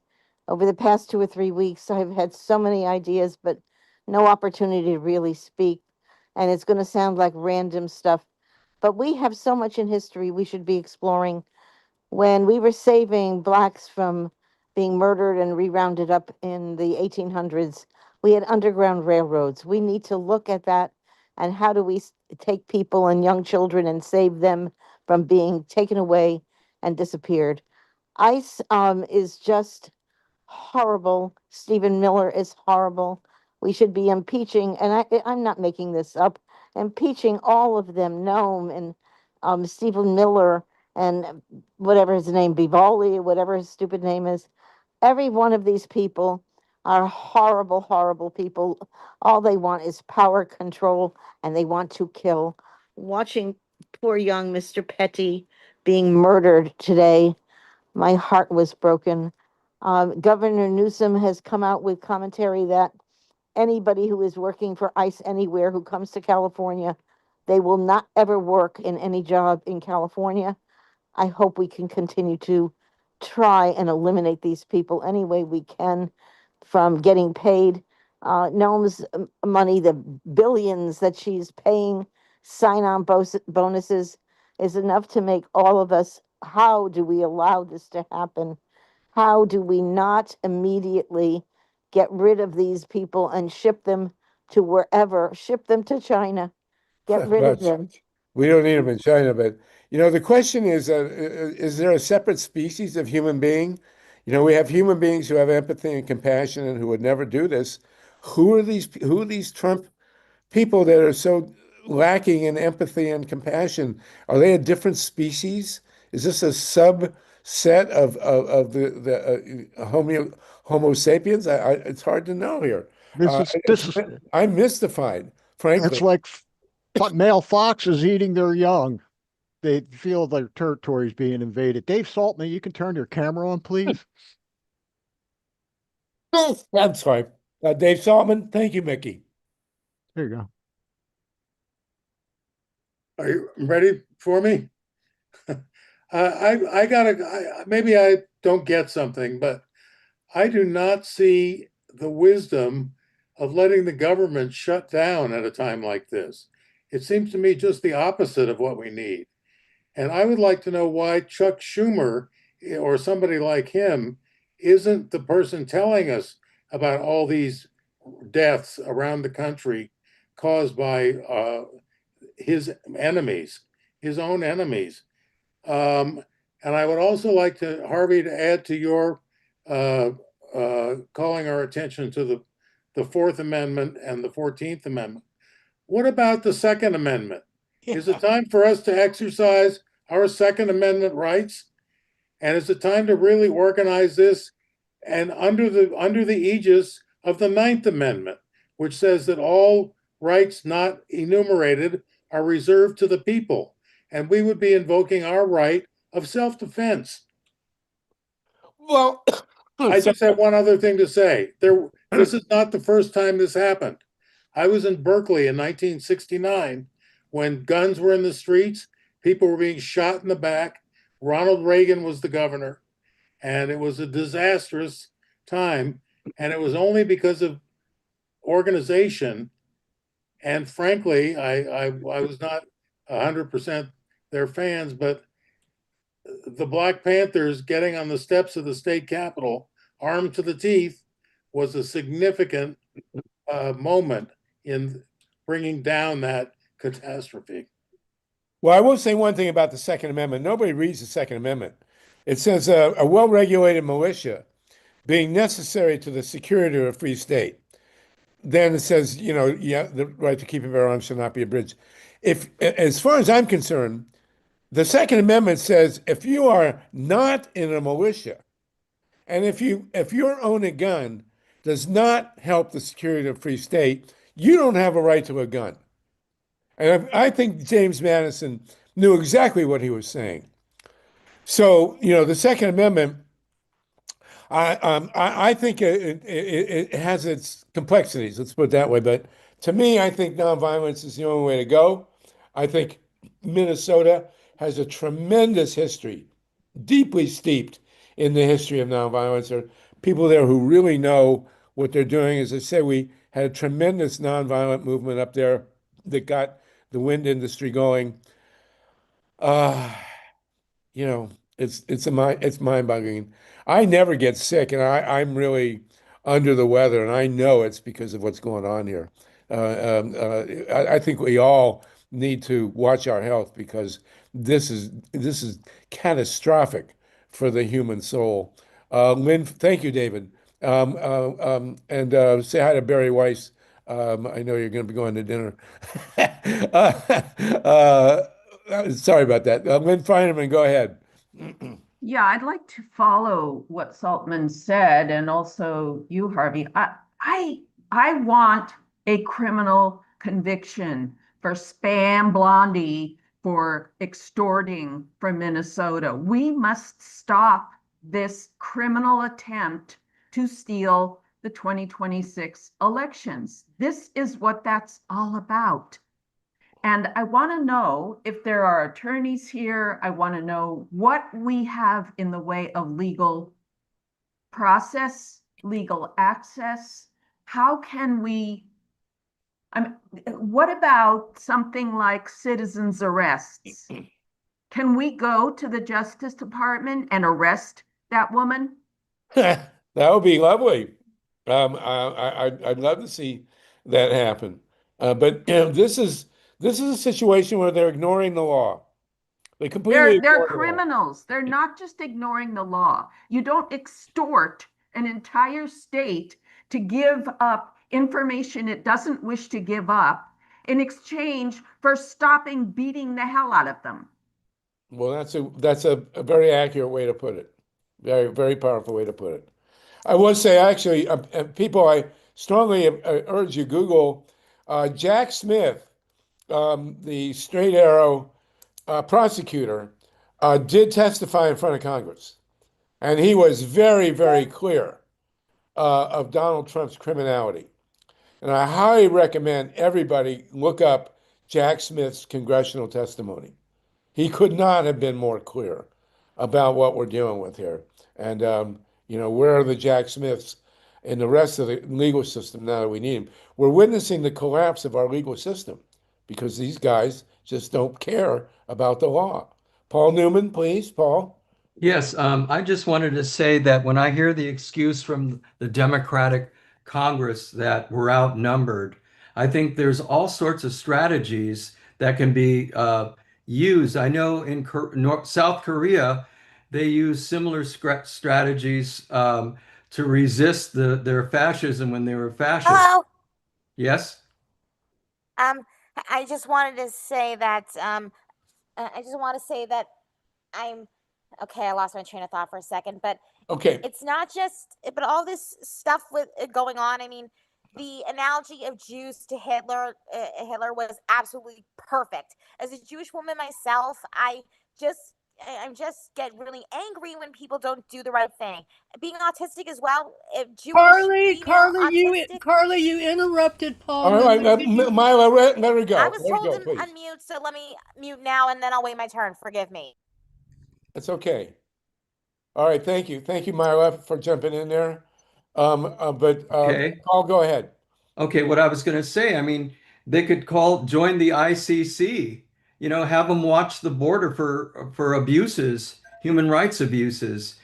over the past 2 or 3 weeks, I've had so many ideas, but no opportunity to really speak. And it's going to sound like random stuff, but we have so much in history we should be exploring. When we were saving blacks from being murdered and re-rounded up in the 1800s, we had underground railroads. We need to look at that, and how do we take people and young children and save them from being taken away and disappeared. ICE is just horrible. Stephen Miller is horrible. We should be impeaching, and I'm not making this up, impeaching all of them, Nome and Stephen Miller and whatever his name, Bivoli, whatever his stupid name is. Every one of these people are horrible, horrible people. All they want is power control, and they want to kill. Watching poor young Mr. Petty being murdered today, my heart was broken. Governor Newsom has come out with commentary that anybody who is working for ICE anywhere who comes to California, they will not ever work in any job in California. I hope we can continue to try and eliminate these people any way we can from getting paid. Noam's money, the billions that she's paying sign-on bonuses, is enough to make all of us, how do we allow this to happen? How do we not immediately get rid of these people and ship them to wherever, ship them to China, get rid of them? We don't need them in China, but the question is there a separate species of human being? We have human beings who have empathy and compassion and who would never do this. Who are these Trump people that are so lacking in empathy and compassion? Are they a different species? Is this a subset of the Homo sapiens? It's hard to know here. I'm mystified, frankly. It's like male foxes eating their young. They feel their territory is being invaded. Dave Saltman, you can turn your camera on, please. I'm sorry. Dave Saltman, thank you, Mickey. There you go. Are you ready for me? Maybe I don't get something, but I do not see the wisdom of letting the government shut down at a time like this. It seems to me just the opposite of what we need. And I would like to know why Chuck Schumer or somebody like him isn't the person telling us about all these deaths around the country caused by his enemies, his own enemies. And I would also like Harvey, to add to your calling our attention to the Fourth Amendment and the 14th Amendment. What about the Second Amendment? Is it time for us to exercise our Second Amendment rights? And is it time to really organize this and under the aegis of the Ninth Amendment, which says that all rights not enumerated are reserved to the people, and we would be invoking our right of self-defense. Well, I just have one other thing to say. This is not the first time this happened. I was in Berkeley in 1969 when guns were in the streets. People were being shot in the back. Ronald Reagan was the governor, and it was a disastrous time. And it was only because of organization. And frankly, I was not 100% their fans, but the Black Panthers getting on the steps of the state capitol, armed to the teeth, was a significant moment in bringing down that catastrophe. Well, I will say one thing about the Second Amendment. Nobody reads the Second Amendment. It says a well-regulated militia being necessary to the security of a free state. Then it says, you know, yeah, the right to keep and bear arms shall not be abridged. If, as far as I'm concerned, the Second Amendment says if you are not in a militia, and if your own a gun does not help the security of a free state, you don't have a right to a gun. And I think James Madison knew exactly what he was saying. So, you know, the Second Amendment, I think it has its complexities, let's put it that way. But to me, I think nonviolence is the only way to go. I think Minnesota has a tremendous history, deeply steeped in the history of nonviolence. There are people there who really know what they're doing. As I say, we had a tremendous nonviolent movement up there that got the wind industry going. Uh, you know, it's mind-boggling. I never get sick, and I'm really under the weather, and I know it's because of what's going on here. I think we all need to watch our health because this is catastrophic for the human soul. Lynn, thank you, David. And say hi to Barry Weiss. I know you're going to be going to dinner. Sorry about that. Lynn Feinerman, go ahead. Yeah, I'd like to follow what Saltman said, and also you, Harvey. I want a criminal conviction for Spam Blondie for extorting from Minnesota. We must stop this criminal attempt to steal the 2026 elections. This is what that's all about. And I want to know if there are attorneys here. I want to know what we have in the way of legal process, legal access. How can we, what about something like citizens' arrests? Can we go to the Justice Department and arrest that woman? That would be lovely. I'd love to see that happen. But you know, this is a situation where they're ignoring the law. They completely They're ignore the law. criminals. They're not just ignoring the law. You don't extort an entire state to give up information it doesn't wish to give up in exchange for stopping beating the hell out of them. Well, that's a very accurate way to put it. Very, very powerful way to put it. I would say, actually, people, I strongly urge you, Google Jack Smith, the straight arrow prosecutor, did testify in front of Congress. And he was very, very clear of Donald Trump's criminality. And I highly recommend everybody look up Jack Smith's congressional testimony. He could not have been more clear about what we're dealing with here. And, you know, where are the Jack Smiths and the rest of the legal system now that we need them? We're witnessing the collapse of our legal system because these guys just don't care about the law. Paul Newman, please, Paul. Yes, I just wanted to say that when I hear the excuse from the Democratic Congress that we're outnumbered, I think there's all sorts of strategies that can be used. I know in South Korea, they use similar strategies to resist their fascism when they were fascist. Hello. Yes? I just wanted to say that I'm okay. I lost my train of thought for a second, but Okay. it's not just, but all this stuff with going on. I mean, the analogy of Jews to Hitler was absolutely perfect. As a Jewish woman myself, I'm just get really angry when people don't do the right thing. Being autistic as well, Jewish female autistic. Carly, you interrupted Paul. All right, MYLA, let her go. I was Let her told go, to please. unmute, so let me mute now, and then I'll wait my turn. Forgive me. That's okay. All right, thank you, MYLA, for jumping in there. Okay. Paul, go ahead. Okay, what I was going to say, I mean, they could join the ICC, have them watch the border for abuses, human rights abuses.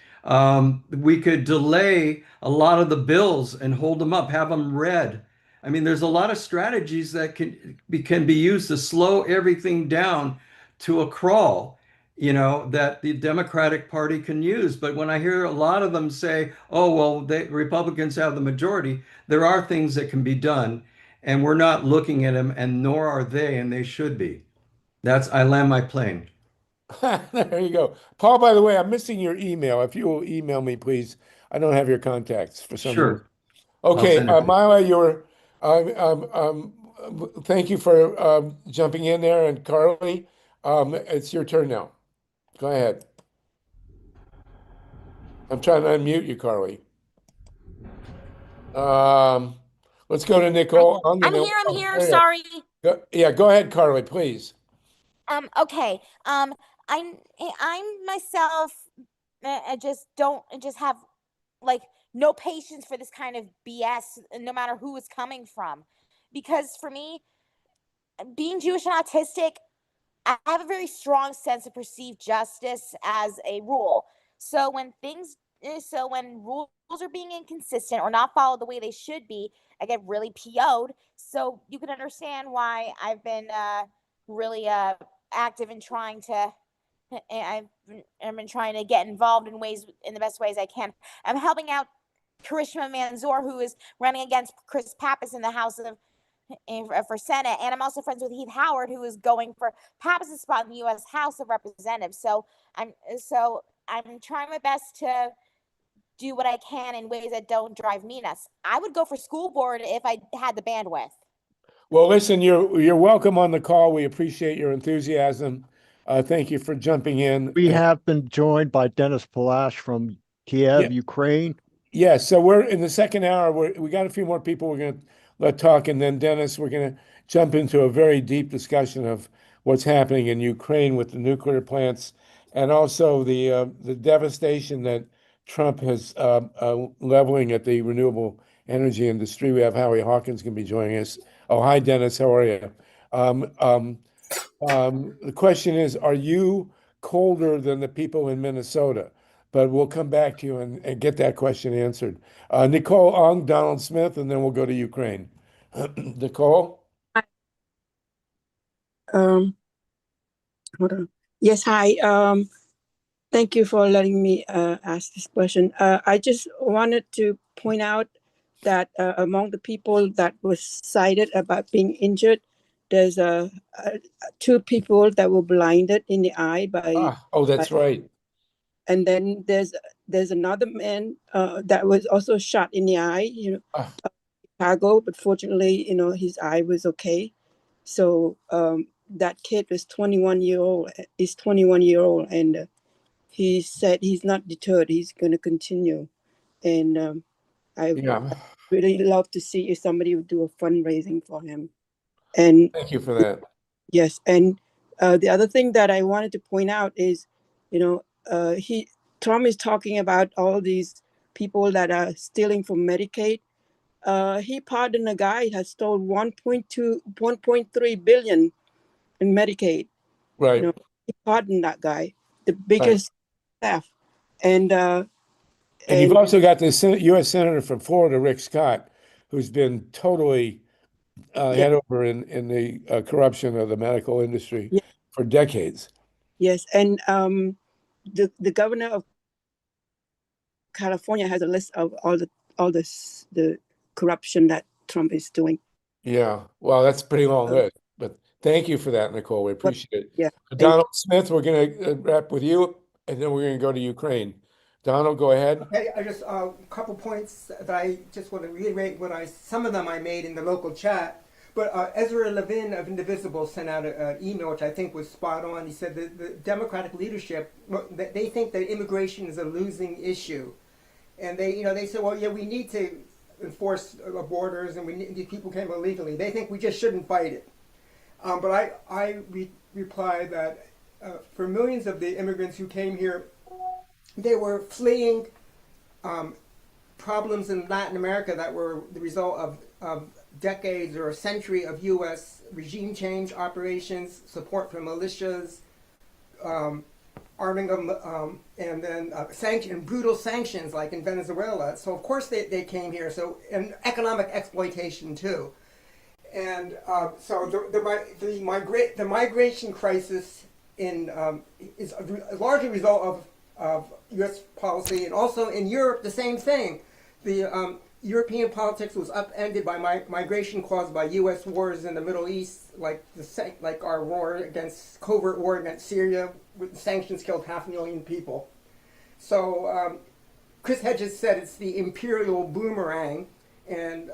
We could delay a lot of the bills and hold them up, have them read. I mean, there's a lot of strategies that can be used to slow everything down to a crawl, that the Democratic Party can use. But when I hear a lot of them say, oh, well, Republicans have the majority, there are things that can be done, and we're not looking at them, and nor are they, and they should be. I land my plane. There you go. Paul, by the way, I'm missing your email. If you will email me, please. I don't have your contacts for some reason. Sure. Okay, send it to you. MYLA, thank you for jumping in there, and Carly, it's your turn now. Go ahead. I'm trying to unmute you, Carly. Let's go to Nicole. I'm here. There you go. Sorry. Yeah, go ahead, Carly, please. Okay. I'm myself. I just have like no patience for this kind of BS, no matter who it's coming from, because for me, being Jewish and autistic, I have a very strong sense of perceived justice as a rule. So when rules are being inconsistent or not followed the way they should be, I get really PO'd. So you can understand why I've been really active in trying to. I've been trying to get involved in the best ways I can. I'm helping out Karishma Manzoor, who is running against Chris Pappas in the House for Senate, and I'm also friends with Heath Howard, who is going for Pappas' spot in the U.S. House of Representatives. So I'm trying my best to do what I can in ways that don't drive me nuts. I would go for school board if I had the bandwidth. Well, listen, you're welcome on the call. We appreciate your enthusiasm. Thank you for jumping in. We have been joined by Dennis Palash from Kiev, Ukraine. Yeah, so we're in the second hour. We got a few more people we're going to let talk, and then Dennis, we're going to jump into a very deep discussion of what's happening in Ukraine with the nuclear plants, and also the devastation that Trump has leveling at the renewable energy industry. We have Howie Hawkins going to be joining us. Oh, hi, Dennis. How are you? The question is, are you colder than the people in Minnesota? But we'll come back to you and get that question answered. Nicole Ong, Donald Smith, and then we'll go to Ukraine. Nicole? Hold on. Yes, hi. Thank you for letting me ask this question. I just wanted to point out that among the people that was cited about being injured, there's two people that were blinded in the eye by. That's right. And then there's another man that was also shot in the eye, Chicago, but fortunately, his eye was okay. So that kid was 21 year old. He's 21-year-old, and he said he's not deterred. He's going to continue. And I really love to see if somebody would do a fundraising for him. And thank you for that. Yes, and the other thing that I wanted to point out is, Trump is talking about all these people that are stealing from Medicaid. He pardoned a guy that stole 1.3 billion in Medicaid. Right. He pardoned that guy, the biggest theft. And you've also got the U.S. Senator from Florida, Rick Scott, who's been totally head over in the corruption of the medical industry for decades. Yes, and the governor of California has a list of all the corruption that Trump is doing. Yeah, well, that's a pretty long list, but thank you for that, Nicole. We appreciate it. Yeah. Donald Smith, we're going to wrap with you, and then we're going to go to Ukraine. Donald, go ahead. Okay, I just a couple points that I just want to reiterate. Some of them I made in the local chat, But Ezra Levin of Indivisible sent out an email, which I think was spot on. He said that the Democratic leadership, they think that immigration is a losing issue. And they said, well, yeah, we need to enforce borders and people came illegally. They think we just shouldn't fight it. But I replied that for millions of the immigrants who came here, they were fleeing problems in Latin America that were the result of decades or a century of U.S. regime change operations, support for militias, arming them, and then brutal sanctions like in Venezuela. So of course they came here. So and economic exploitation too. And so the migration crisis is largely a result of U.S. policy, and also in Europe the same thing. The European politics was upended by migration caused by U.S. wars in the Middle East, like our covert war against Syria, with sanctions killed 500,000 people. So Chris Hedges said it's the imperial boomerang, and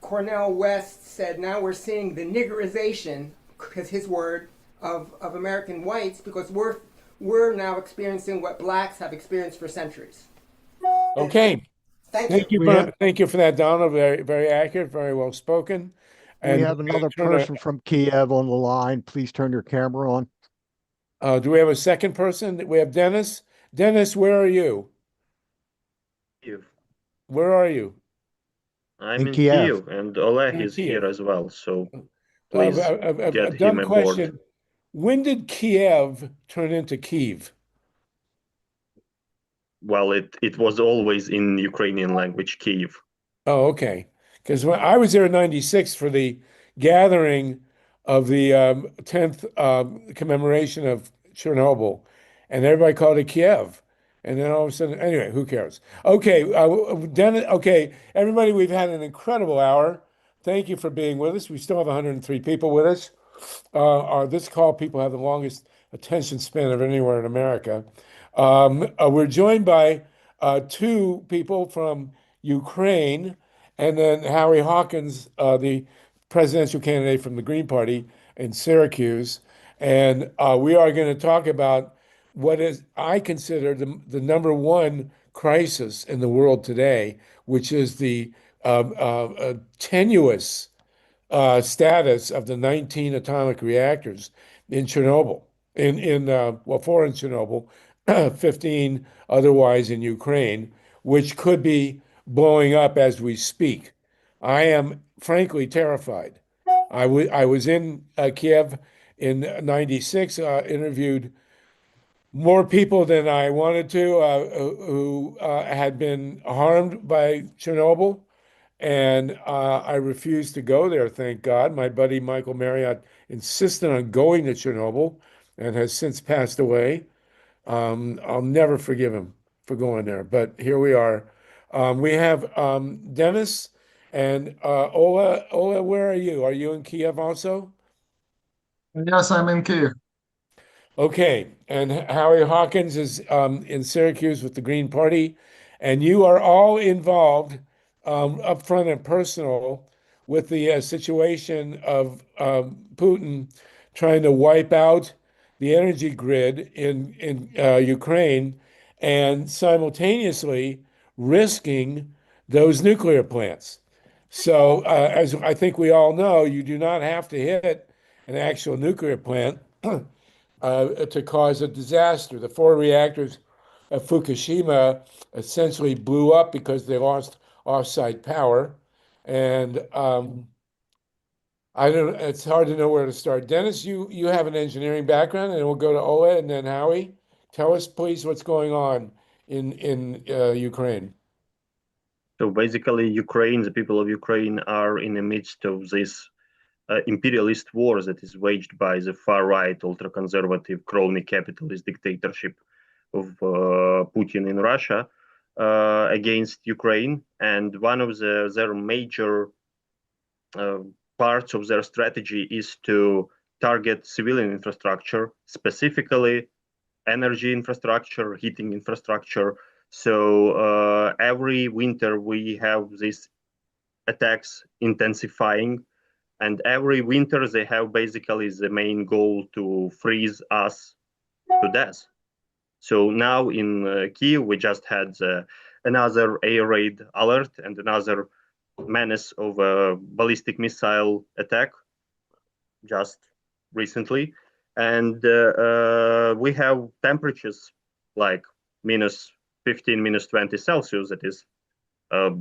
Cornel West said now we're seeing the niggerization, because his word, of American whites, because we're now experiencing what blacks have experienced for centuries. Okay. Thank you. Thank you for that, Donald. Very, very accurate, very well spoken. And we have another person from Kiev on the line. Please turn your camera on. Do we have a second person? We have Dennis. Dennis, where are you? Kiev. Where are you? I'm in Kiev, and Oleg is here as well. So please get him aboard. Question. When did Kiev turn into Kyiv? Well, it was always in Ukrainian language, Kyiv. Oh, okay. Because when I was there in '96 for the gathering of the 10th commemoration of Chernobyl, and everybody called it Kiev. And then all of a sudden, anyway, who cares? Okay, Dennis, okay, everybody, we've had an incredible hour. Thank you for being with us. We still have 103 people with us. This call, people have the longest attention span of anywhere in America. We're joined by two people from Ukraine, and then Howie Hawkins, the presidential candidate from the Green Party in Syracuse. And we are going to talk about what is, I consider, the number one crisis in the world today, which is the tenuous status of the 19 atomic reactors in Chernobyl, four in Chernobyl, 15 otherwise in Ukraine, which could be blowing up as we speak. I am frankly terrified. I was in Kiev in '96, interviewed more people than I wanted to who had been harmed by Chernobyl. And I refused to go there, thank God. My buddy Michael Marriott insisted on going to Chernobyl and has since passed away. I'll never forgive him for going there, but here we are. We have Dennis and Ola. Ola, where are you? Are you in Kiev also? Yes, I'm in Kiev. Okay, and Howie Hawkins is in Syracuse with the Green Party, and you are all involved up front and personal with the situation of Putin trying to wipe out the energy grid in Ukraine and simultaneously risking those nuclear plants. So, as I think we all know, you do not have to hit an actual nuclear plant to cause a disaster. The four reactors at Fukushima essentially blew up because they lost off-site power. And it's hard to know where to start. Dennis, you have an engineering background, and we'll go to Ola and then Howie. Tell us, please, what's going on in Ukraine. So basically, Ukraine, the people of Ukraine are in the midst of this imperialist war that is waged by the far-right, ultra-conservative, crony capitalist dictatorship of Putin in Russia against Ukraine. And one of their major parts of their strategy is to target civilian infrastructure, specifically energy infrastructure, heating infrastructure. So every winter we have these attacks intensifying. And every winter they have basically the main goal to freeze us to death. So now in Kiev, we just had another air raid alert and another menace of a ballistic missile attack just recently. And we have temperatures like -15, -20 Celsius, that is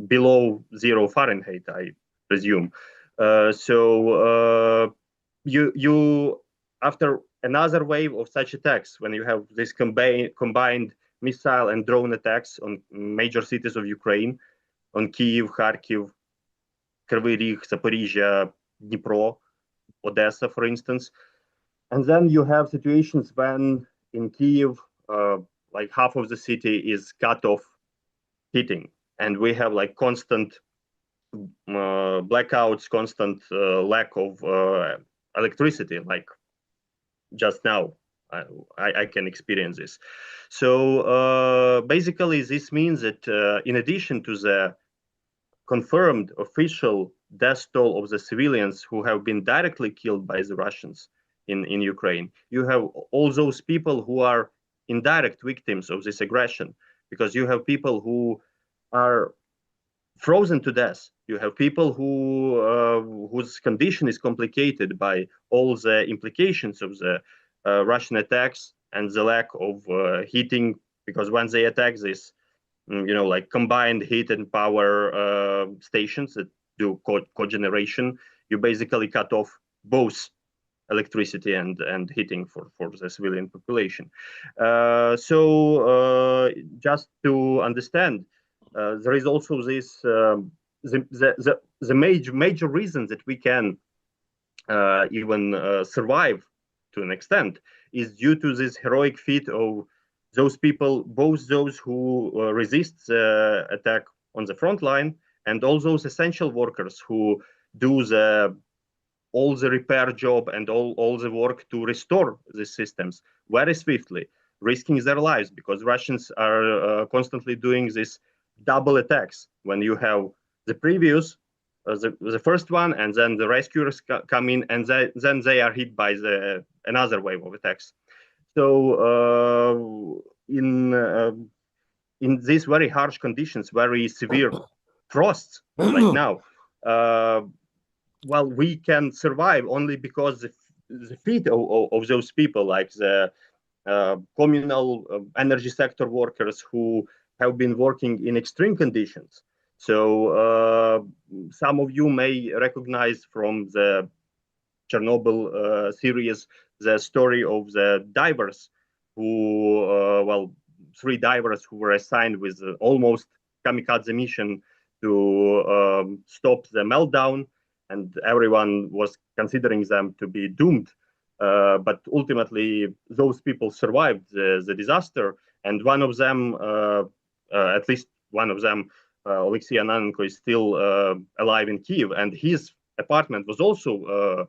below 0 Fahrenheit, I presume. So you after another wave of such attacks, when you have this combined missile and drone attacks on major cities of Ukraine, on Kyiv, Kharkiv, Kryvyi Rih, Zaporizhia, Dnipro, Odessa, for instance, and then you have situations when in Kyiv, like half of the city is cut off heating, and we have like constant blackouts, constant lack of electricity, like just now. I can experience this. So basically, this means that in addition to the confirmed official death toll of the civilians who have been directly killed by the Russians in Ukraine, you have all those people who are indirect victims of this aggression, because you have people who are frozen to death. You have people whose condition is complicated by all the implications of the Russian attacks and the lack of heating, because when they attack this, like combined heat and power stations that do cogeneration, you basically cut off both electricity and heating for the civilian population. So just to understand, there is also this the major reason that we can even survive to an extent is due to this heroic feat of those people, both those who resist the attack on the front line and all those essential workers who do all the repair job and all the work to restore the systems very swiftly, risking their lives, because Russians are constantly doing this double attacks. When you have the previous, the first one, and then the rescuers come in, and then they are hit by another wave of attacks. So in these very harsh conditions, very severe frosts like now, well, we can survive only because the feat of those people, like the communal energy sector workers who have been working in extreme conditions. So some of you may recognize from the Chernobyl series the story of the divers who, well, 3 divers who were assigned with almost kamikaze mission to stop the meltdown, and everyone was considering them to be doomed. But ultimately, those people survived the disaster, and one of them, at least one of them, Alexei Ananenko, is still alive in Kiev, and his apartment was also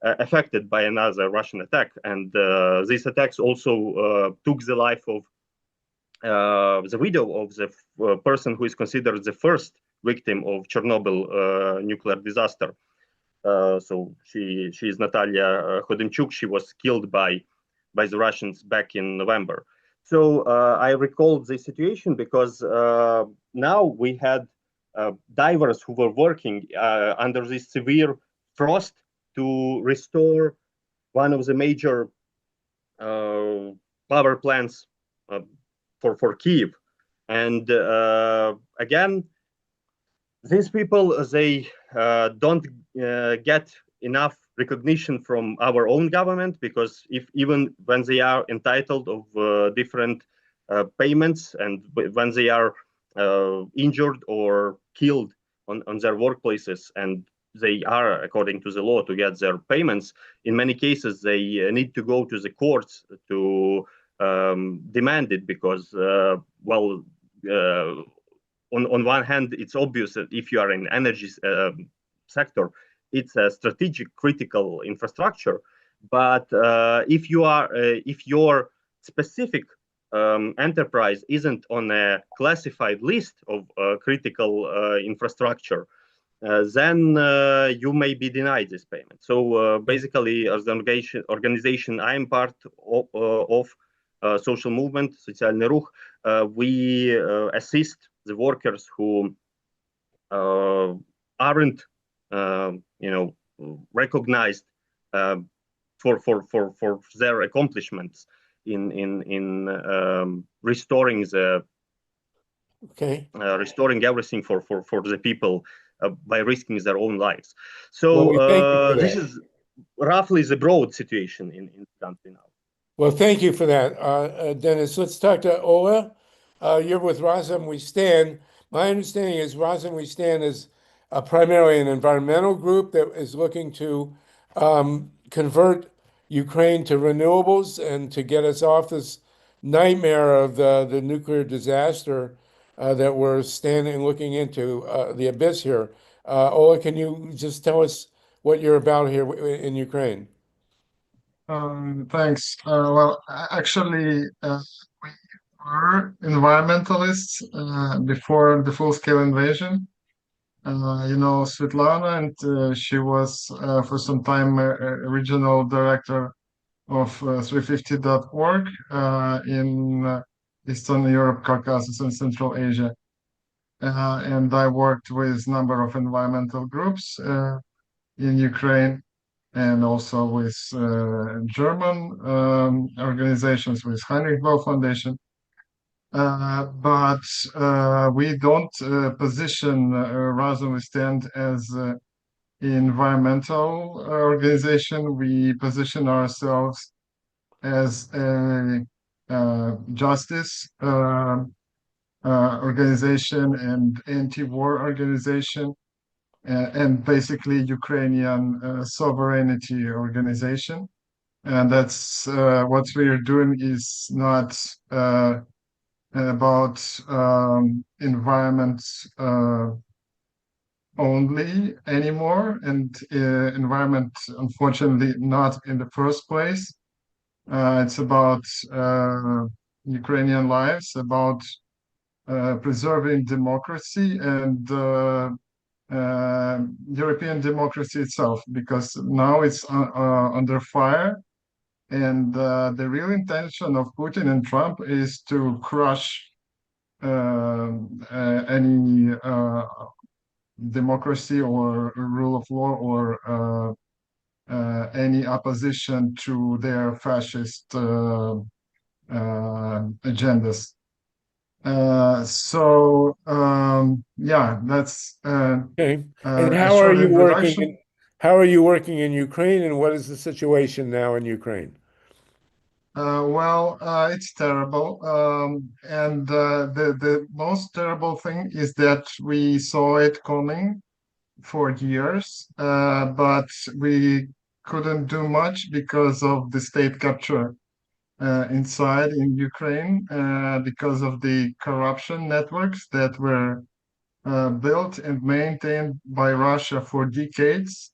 affected by another Russian attack. And these attacks also took the life of the widow of the person who is considered the first victim of Chernobyl nuclear disaster. So she is Natalia Khodemchuk. She was killed by the Russians back in November. So I recalled the situation because now we had divers who were working under this severe frost to restore one of the major power plants for Kyiv. And again, these people, they don't get enough recognition from our own government, because even when they are entitled of different payments, and when they are injured or killed on their workplaces, and they are, according to the law, to get their payments, in many cases they need to go to the courts to demand it, because well, on one hand, it's obvious that if you are in energy sector, it's a strategic critical infrastructure. But if your specific enterprise isn't on a classified list of critical infrastructure, then you may be denied this payment. So basically, as an organization I am part of, social movement, Социальный рух, we assist the workers who aren't, recognized for their accomplishments in restoring the restoring everything for the people by risking their own lives. So this is roughly the broad situation in the country now. Well, thank you for that, Dennis. Let's talk to Ola. You're with Razom We Stand. My understanding is Razom We Stand is primarily an environmental group that is looking to convert Ukraine to renewables and to get us off this nightmare of the nuclear disaster that we're looking into the abyss here. Ola, can you just tell us what you're about here in Ukraine? Thanks. Well, actually, we were environmentalists before the full-scale invasion. Svetlana, and she was for some time regional director of 350.org in Eastern Europe, Caucasus, and Central Asia. And I worked with a number of environmental groups in Ukraine, and also with German organizations, with Heinrich Böll Foundation. But we don't position Razom We Stand as an environmental organization. We position ourselves as a justice organization and anti-war organization, and basically Ukrainian sovereignty organization. And that's what we are doing is not about environment only anymore, and environment, unfortunately, not in the first place. It's about Ukrainian lives, about preserving democracy and European democracy itself, because now it's under fire. And the real intention of Putin and Trump is to crush any democracy or rule of law or any opposition to their fascist agendas. Yeah, that's okay. And how are you working? How are you working in Ukraine, and what is the situation now in Ukraine? Well, it's terrible, and the most terrible thing is that we saw it coming for years, but we couldn't do much because of the state capture inside in Ukraine, because of the corruption networks that were built and maintained by Russia for decades,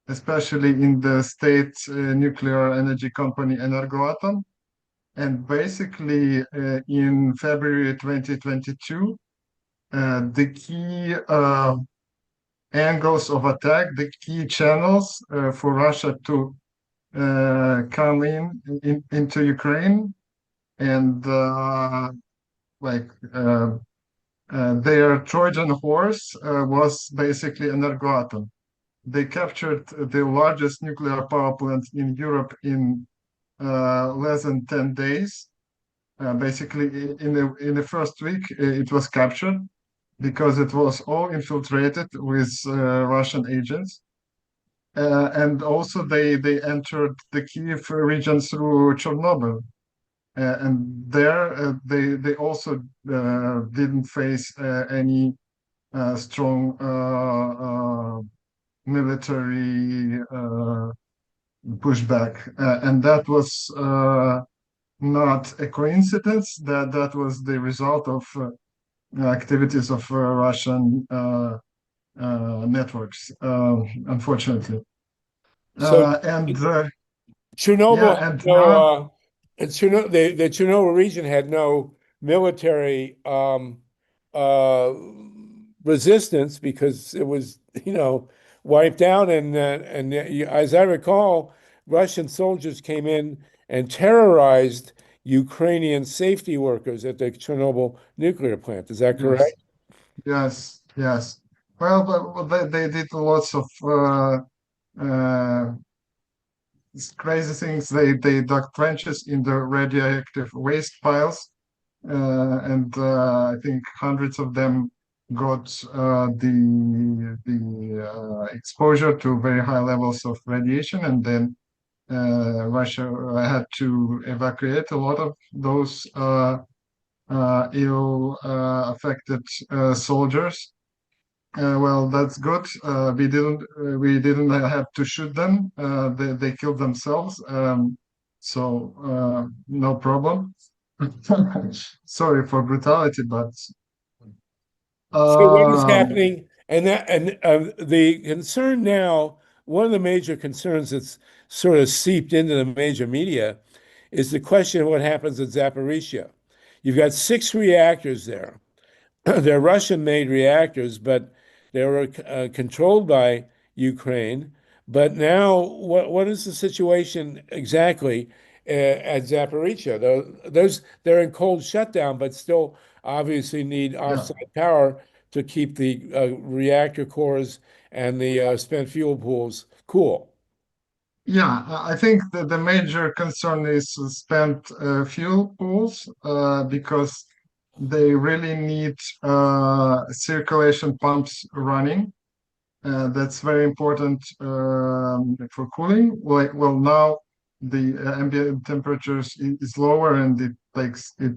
especially in the state nuclear energy company Energoatom. And basically, in February 2022, the key angles of attack, the key channels for Russia to come into Ukraine, and their Trojan horse was basically Energoatom. They captured the largest nuclear power plant in Europe in less than 10 days. Basically, in the first week, it was captured because it was all infiltrated with Russian agents. And also they entered the Kiev region through Chernobyl. And there they also didn't face any strong military pushback. And that was not a coincidence, that was the result of activities of Russian networks, unfortunately. Chernobyl, yeah, and now, the Chernobyl region had no military resistance because it was, wiped out. And as I recall, Russian soldiers came in and terrorized Ukrainian safety workers at the Chernobyl nuclear plant. Is that correct? Yes. Well, but they did lots of crazy things. They dug trenches in the radioactive waste piles, and I think hundreds of them got the exposure to very high levels of radiation, and then Russia had to evacuate a lot of those ill affected soldiers. Well, that's good. We didn't have to shoot them. They killed themselves. So no problem. Sorry for brutality, but So what is um, happening? And the concern now, one of the major concerns that's sort of seeped into the major media is the question of what happens at Zaporizhia. You've got 6 reactors there. They're Russian-made reactors, but they were controlled by Ukraine. But now, what is the situation exactly at Zaporizhia? They're in cold shutdown, but still obviously need offsite power to keep the reactor cores and the spent fuel pools cool. yeah, I think that the major concern is spent fuel pools because they really need circulation pumps running. That's very important for cooling. Well, now the ambient temperatures is lower, and it takes a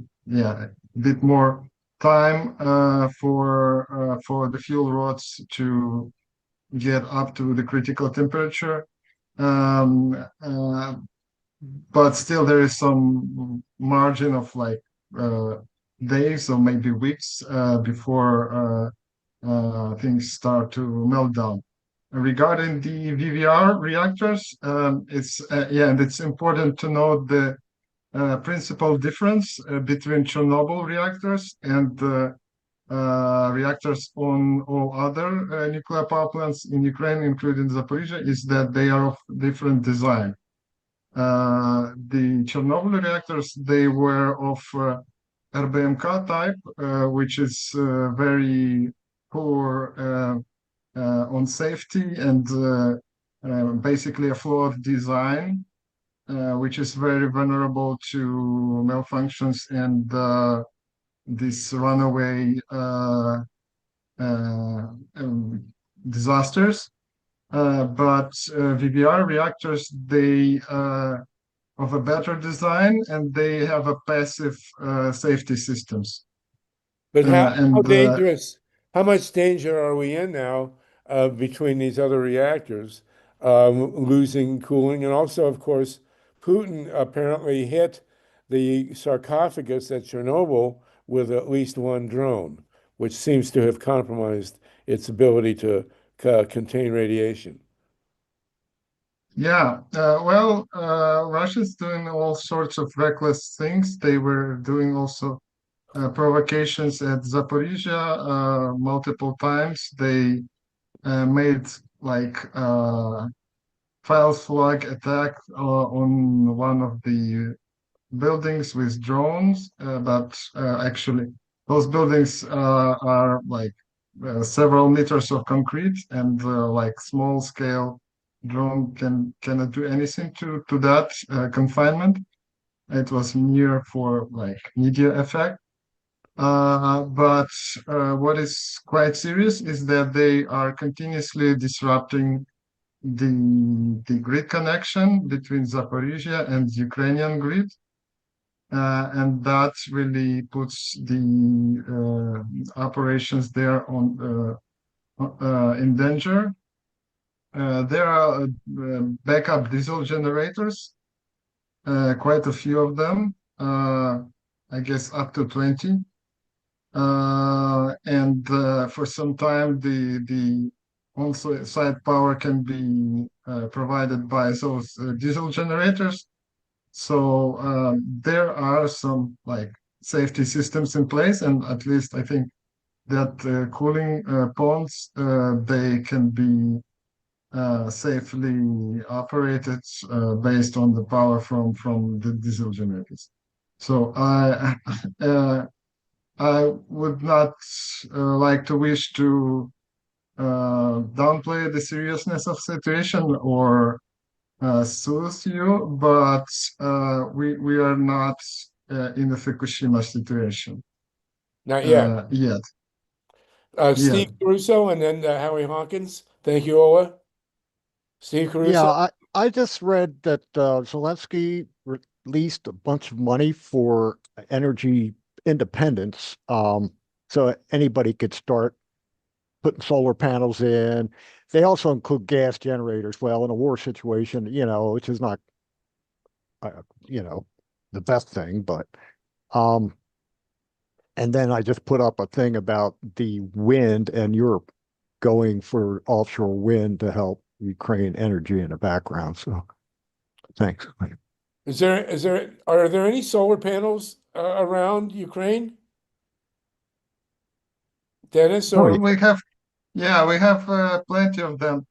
bit more time for the fuel rods to get up to the critical temperature. Um, uh, but still, there is some margin of like days or maybe weeks before things start to melt down. Regarding the VVR reactors, and it's important to note the principal difference between Chernobyl reactors and reactors on all other nuclear power plants in Ukraine, including Zaporizhia, is that they are of different design. The Chernobyl reactors, they were of RBMK type, which is very poor on safety and basically a flawed design, which is very vulnerable to malfunctions and these runaway disasters. But VBR reactors, they of a better design, and they have a passive safety systems. But how And dangerous, how much danger are we in now between these other reactors losing cooling? And also, of course, Putin apparently hit the sarcophagus at Chernobyl with at least one drone, which seems to have compromised its ability to contain radiation. yeah, Russia's doing all sorts of reckless things. They were doing also provocations at Zaporizhia multiple times. They made like false flag attack on one of the buildings with drones, but actually those buildings are like several meters of concrete, and like small scale drone cannot do anything to that confinement. It was mere for like media effect. But what is quite serious is that they are continuously disrupting the grid connection between Zaporizhia and Ukrainian grid. And that really puts the operations there in danger. There are backup diesel generators, quite a few of them, I guess up to 20. And for some time, the on-site power can be provided by those diesel generators. So there are some like safety systems in place, and at least I think that cooling ponds they can be safely operated based on the power from the diesel generators. So I would not like to wish to downplay the seriousness of situation or soothe you, but we are not in the Fukushima situation Not yet. yet. Steve Caruso and then Howie Hawkins. Thank you, Ola. Steve Caruso. Yeah, I just read that Zelensky released a bunch of money for energy independence, so anybody could start putting solar panels in. They also include gas generators. Well, in a war situation, which is not, the best thing, but and then I just put up a thing about the wind and Europe going for offshore wind to help Ukraine energy in the background. So thanks. Are there any solar panels around Ukraine? Dennis, or we have plenty of them.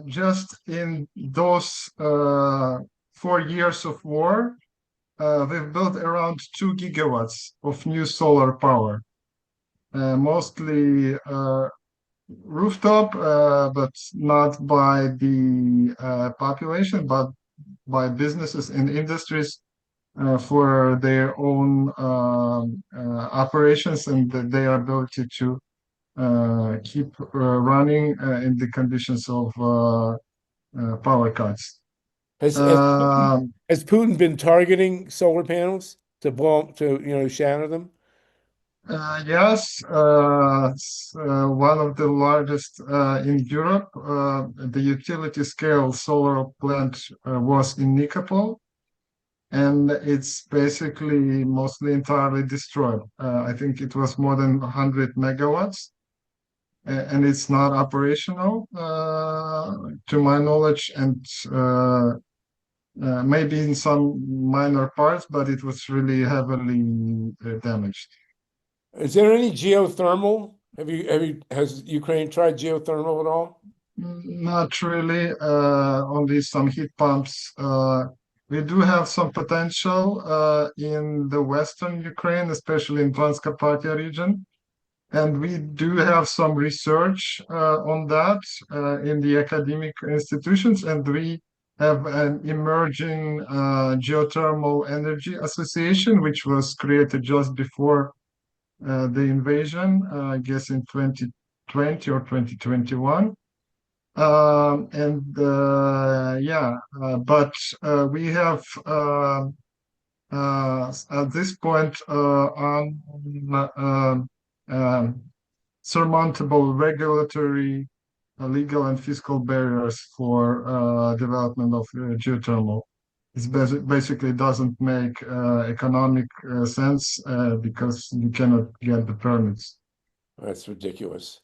Just in those 4 years of war, we've built around 2 gigawatts of new solar power, mostly rooftop, but not by the population, but by businesses and industries for their own operations and their ability to keep running in the conditions of power cuts. has Putin been targeting solar panels to shatter them? Yes, one of the largest in Europe. The utility scale solar plant was in Nikopol, and it's basically mostly entirely destroyed. I think it was more than 100 megawatts, and it's not operational to my knowledge, and maybe in some minor parts, but it was really heavily damaged. Is there any geothermal? Has Ukraine tried geothermal at all? Not really. Only some heat pumps. We do have some potential in the western Ukraine, especially in Transcarpathia region, and we do have some research on that in the academic institutions, and we have an emerging geothermal energy association, which was created just before the invasion, I guess in 2020 or 2021. But we have at this point surmountable regulatory, legal, and fiscal barriers for development of geothermal. It basically doesn't make economic sense because you cannot get the permits. That's ridiculous.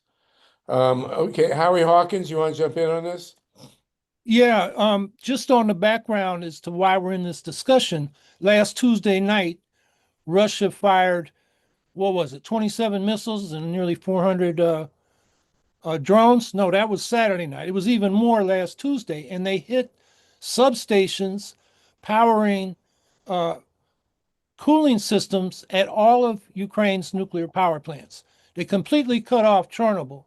Okay, Howie Hawkins, you want to jump in on this? Yeah, just on the background as to why we're in this discussion. Last Tuesday night, Russia fired, 27 missiles and nearly 400 drones? No, that was Saturday night. It was even more last Tuesday, and they hit substations powering cooling systems at all of Ukraine's nuclear power plants. They completely cut off Chernobyl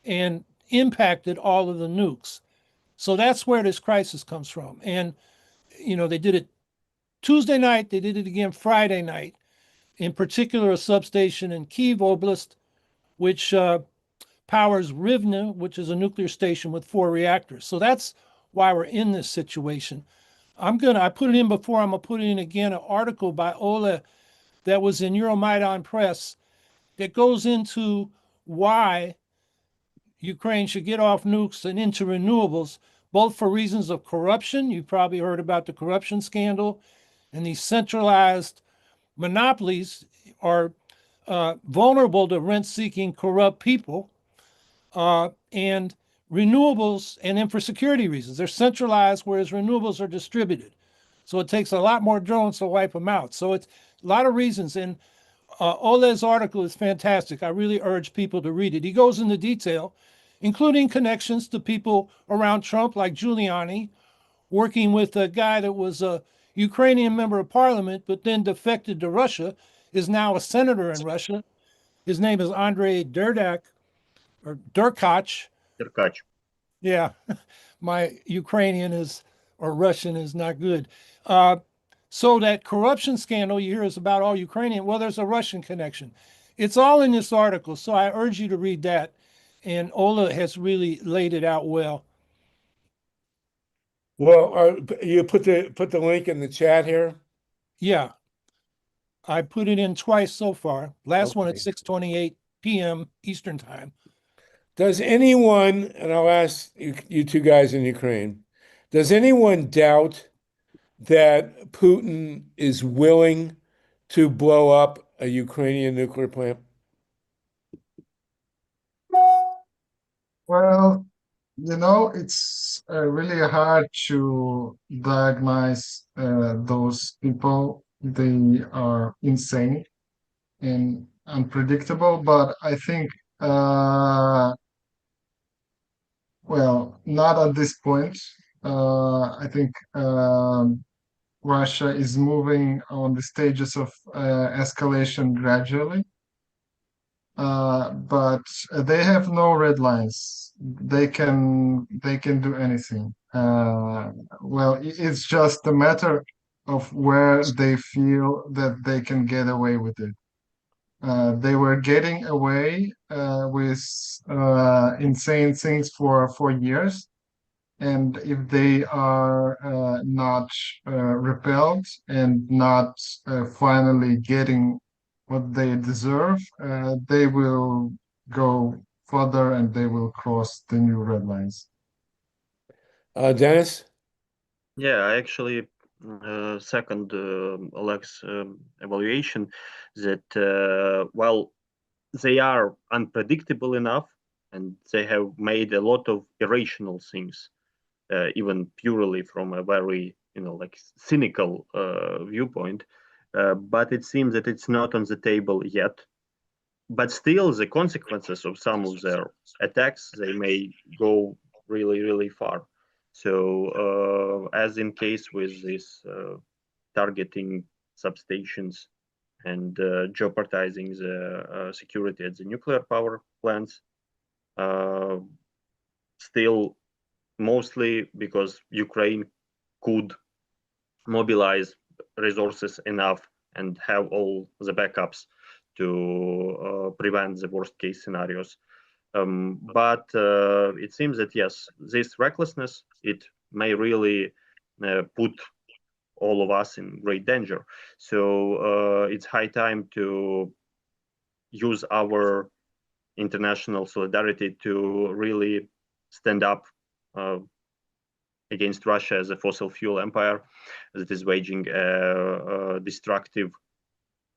and impacted all of the nukes. So that's where this crisis comes from. And, they did it Tuesday night. They did it again Friday night. In particular, a substation in Kyiv Oblast, which powers Rivne, which is a nuclear station with 4 reactors. So that's why we're in this situation. I put it in before, I'm going to put it in again, an article by Ola that was in Euromaidan Press that goes into why Ukraine should get off nukes and into renewables, both for reasons of corruption. You've probably heard about the corruption scandal, and these centralized monopolies are vulnerable to rent-seeking corrupt people, and renewables, and then for security reasons. They're centralized, whereas renewables are distributed. So it takes a lot more drones to wipe them out. So it's a lot of reasons. And Oleg's article is fantastic. I really urge people to read it. He goes into detail, including connections to people around Trump, like Giuliani, working with a guy that was a Ukrainian member of parliament, but then defected to Russia, is now a senator in Russia. His name is Andrei Derdak or Derkach. Derkach. Yeah, my Ukrainian is or Russian is not good. So that corruption scandal you hear is about all Ukrainian. Well, there's a Russian connection. It's all in this article, so I urge you to read that. And Ola has really laid it out well. Well, you put the link in the chat here. Yeah, I put it in twice so far. Last one at 6:28 p.m. Eastern time. Does anyone, and I'll ask you two guys in Ukraine, does anyone doubt that Putin is willing to blow up a Ukrainian nuclear plant? Well, it's really hard to diagnose those people. They are insane and unpredictable, but I think, well, not at this point. I think Russia is moving on the stages of escalation gradually. But they have no red lines. They can do anything. Well, it's just a matter of where they feel that they can get away with it. They were getting away with insane things for years, and if they are not repelled and not finally getting what they deserve, they will go further and they will cross the new red lines. Dennis? Yeah, I actually second Oleg's evaluation that while they are unpredictable enough and they have made a lot of irrational things, even purely from a very cynical viewpoint, but it seems that it's not on the table yet. But still, the consequences of some of their attacks, they may go really, really far. So as in case with this targeting substations and jeopardizing the security at the nuclear power plants, still mostly because Ukraine could mobilize resources enough and have all the backups to prevent the worst case scenarios. But it seems that yes, this recklessness, it may really put all of us in great danger. So it's high time to use our international solidarity to really stand up against Russia as a fossil fuel empire that is waging a destructive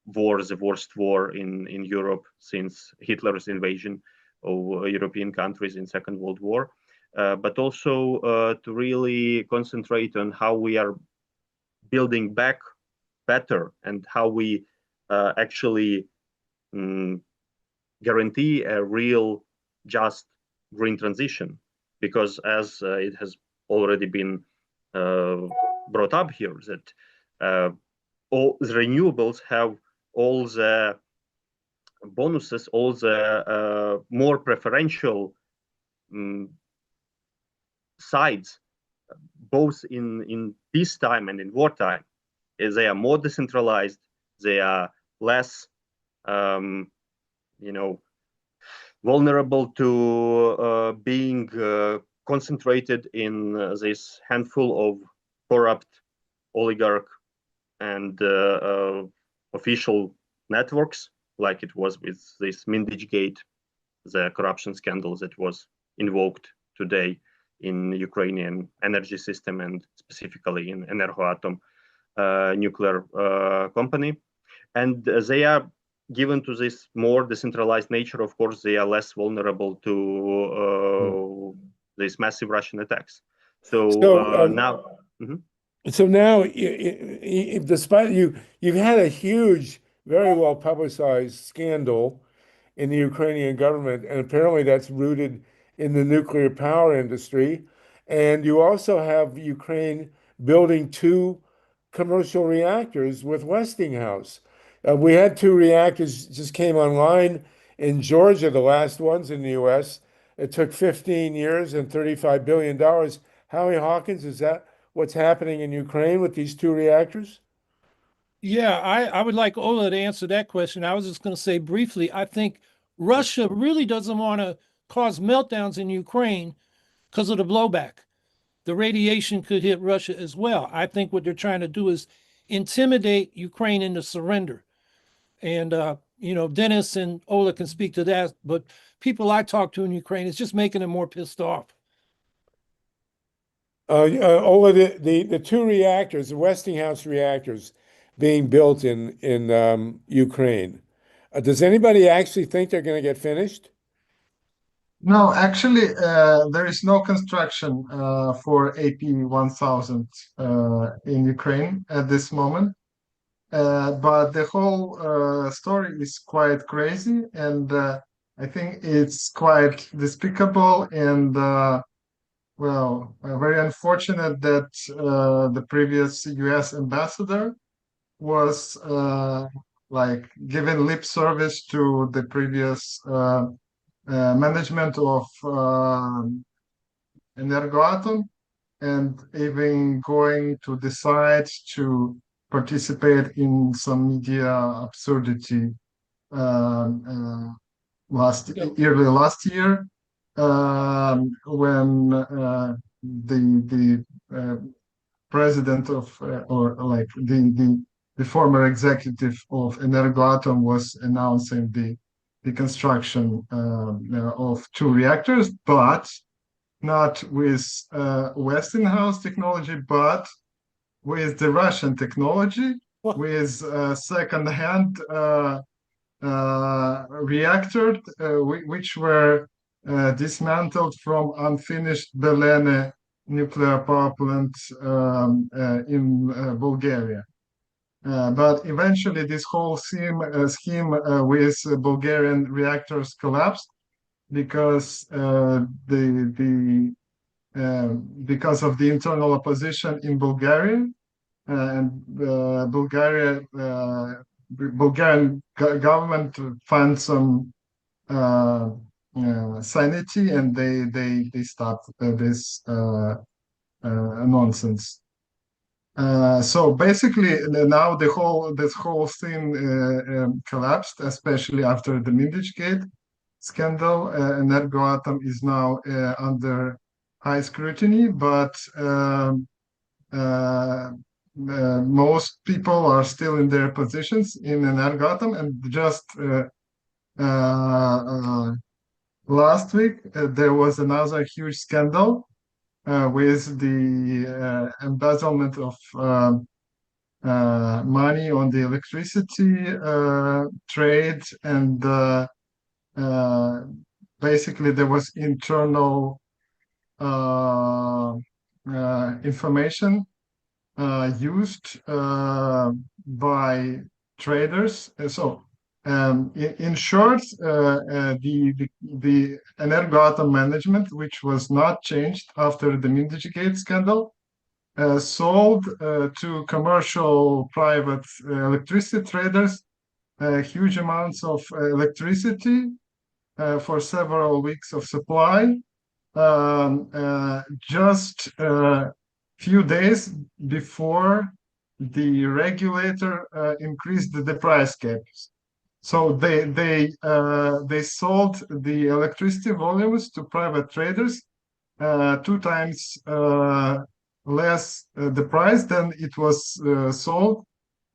war, the worst war in Europe since Hitler's invasion of European countries in Second World War, but also to really concentrate on how we are building back better and how we actually guarantee a real just green transition. Because as it has already been brought up here, that all the renewables have all the bonuses, all the more preferential sides, both in peacetime and in wartime. They are more decentralized, they are less vulnerable to being concentrated in this handful of corrupt oligarch and official networks, like it was with this Mindich Gate, the corruption scandal that was invoked today in Ukrainian energy system and specifically in Energoatom nuclear company. And they are given to this more decentralized nature. Of course, they are less vulnerable to these massive Russian attacks. So now, So now, despite you've had a huge very well publicized scandal in the Ukrainian government, and apparently that's rooted in the nuclear power industry. And you also have Ukraine building two commercial reactors with Westinghouse. We had two reactors just came online in Georgia, the last ones in the US. It took 15 years and $35 billion. Howie Hawkins, is that what's happening in Ukraine with these two reactors? Yeah, I would like Ola to answer that question. I was just going to say briefly, I think Russia really doesn't want to cause meltdowns in Ukraine because of the blowback. The radiation could hit Russia as well. I think what they're trying to do is intimidate Ukraine into surrender. And, Dennis and Ola can speak to that, but people I talk to in Ukraine, it's just making them more pissed off. Ola, the two reactors, the Westinghouse reactors being built in Ukraine, does anybody actually think they're going to get finished? No, actually, there is no construction for AP1000 in Ukraine at this moment. But the whole story is quite crazy, and I think it's quite despicable and very unfortunate that the previous US ambassador was like giving lip service to the previous management of Energoatom, and even going to decide to participate in some media absurdity early last year, when the president of or like the former executive of Energoatom was announcing the construction of two reactors, but not with Westinghouse technology, but with the Russian technology, with second-hand reactors, which were dismantled from unfinished Belene nuclear power plant in Bulgaria. But eventually, this whole scheme with Bulgarian reactors collapsed because because of the internal opposition in Bulgaria, and Bulgarian government found some sanity, and they stopped this nonsense. So basically, now this whole thing collapsed, especially after the Mindich scandal. Energoatom is now under high scrutiny, but most people are still in their positions in Energoatom. And just last week, there was another huge scandal with the embezzlement of money on the electricity trade, and basically there was internal information used by traders. So in short, the Energoatom management, which was not changed after the Mindich scandal, sold to commercial private electricity traders huge amounts of electricity for several weeks of supply, just a few days before the regulator increased the price caps. So they sold the electricity volumes to private traders 2 times less the price than it was sold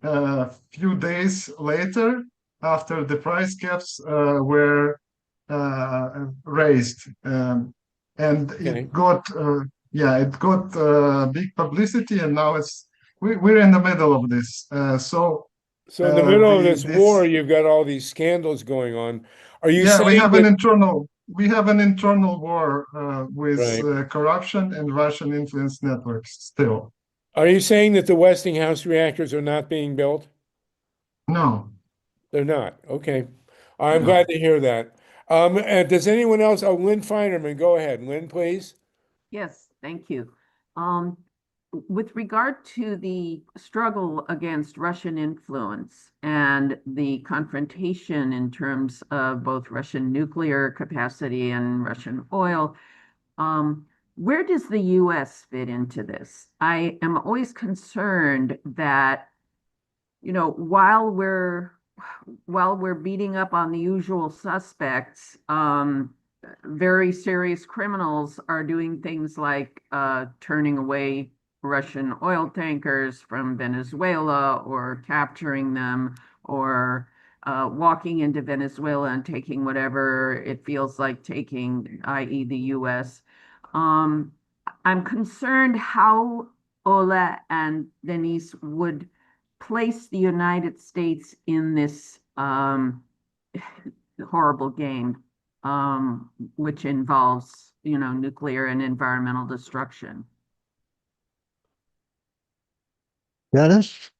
a few days later, after the price caps were raised, and it got big publicity, and now we're in the middle of this. So in the middle of this war, you've got all these scandals going on. Are you saying we have an internal war with corruption and Russian influence networks still. Are you saying that the Westinghouse reactors are not being built? No. They're not. Okay. I'm glad to hear that. And does anyone else? Oh, Lynn Feinerman, go ahead. Lynn, please. Yes, thank you. Um, with regard to the struggle against Russian influence and the confrontation in terms of both Russian nuclear capacity and Russian oil, where does the US fit into this? I am always concerned that, you know, while we're beating up on the usual suspects, very serious criminals are doing things like turning away Russian oil tankers from Venezuela or capturing them or walking into Venezuela and taking whatever it feels like taking, i.e., the US. I'm concerned how Ola and Denise would place the United States in this horrible game, which involves, you know, nuclear and environmental destruction. Dennis?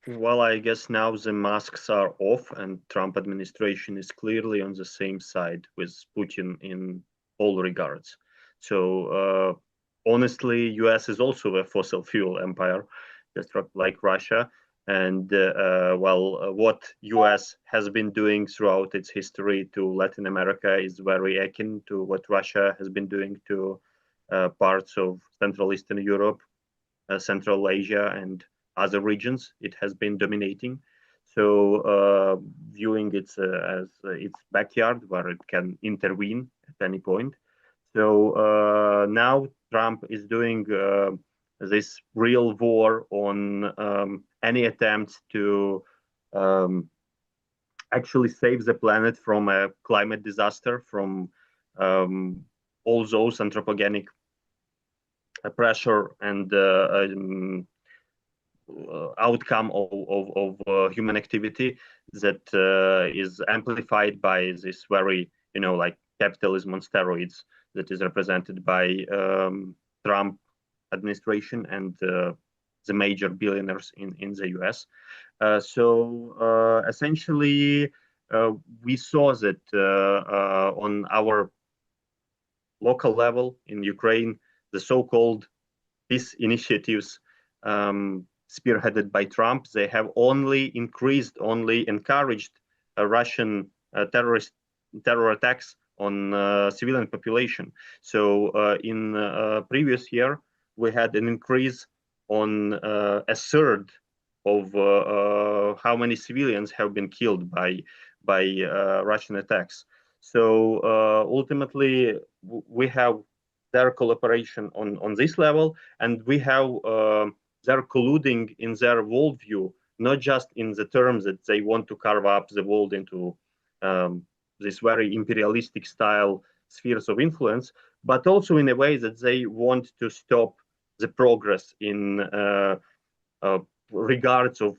Well, I guess now the masks are off and Trump administration is clearly on the same side with Putin in all regards. So honestly, US is also a fossil fuel empire, just like Russia. And what US has been doing throughout its history to Latin America is very akin to what Russia has been doing to parts of Central Eastern Europe, Central Asia, and other regions it has been dominating. So viewing it as its backyard where it can intervene at any point. So now Trump is doing this real war on any attempts to actually save the planet from a climate disaster, from all those anthropogenic pressure and outcome of human activity that is amplified by this very, you know, like capitalism on steroids that is represented by Trump administration and the major billionaires in the US. So essentially, we saw that on our local level in Ukraine, the so-called peace initiatives spearheaded by Trump, they have only encouraged Russian terror attacks on civilian population. So in previous year, we had an increase on a third of how many civilians have been killed by Russian attacks. So ultimately, we have their cooperation on this level, and we have their colluding in their worldview, not just in the terms that they want to carve up the world into this very imperialistic style spheres of influence, but also in a way that they want to stop the progress in regards of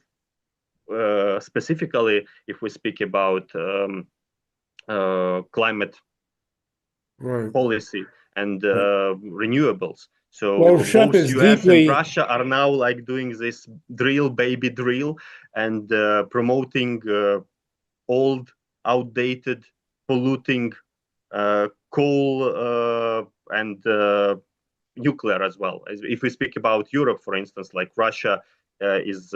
specifically if we speak about climate policy and renewables. So both US and Russia are now like doing this drill baby drill and promoting old, outdated, polluting coal and nuclear as well. If we speak about Europe, for instance, like Russia is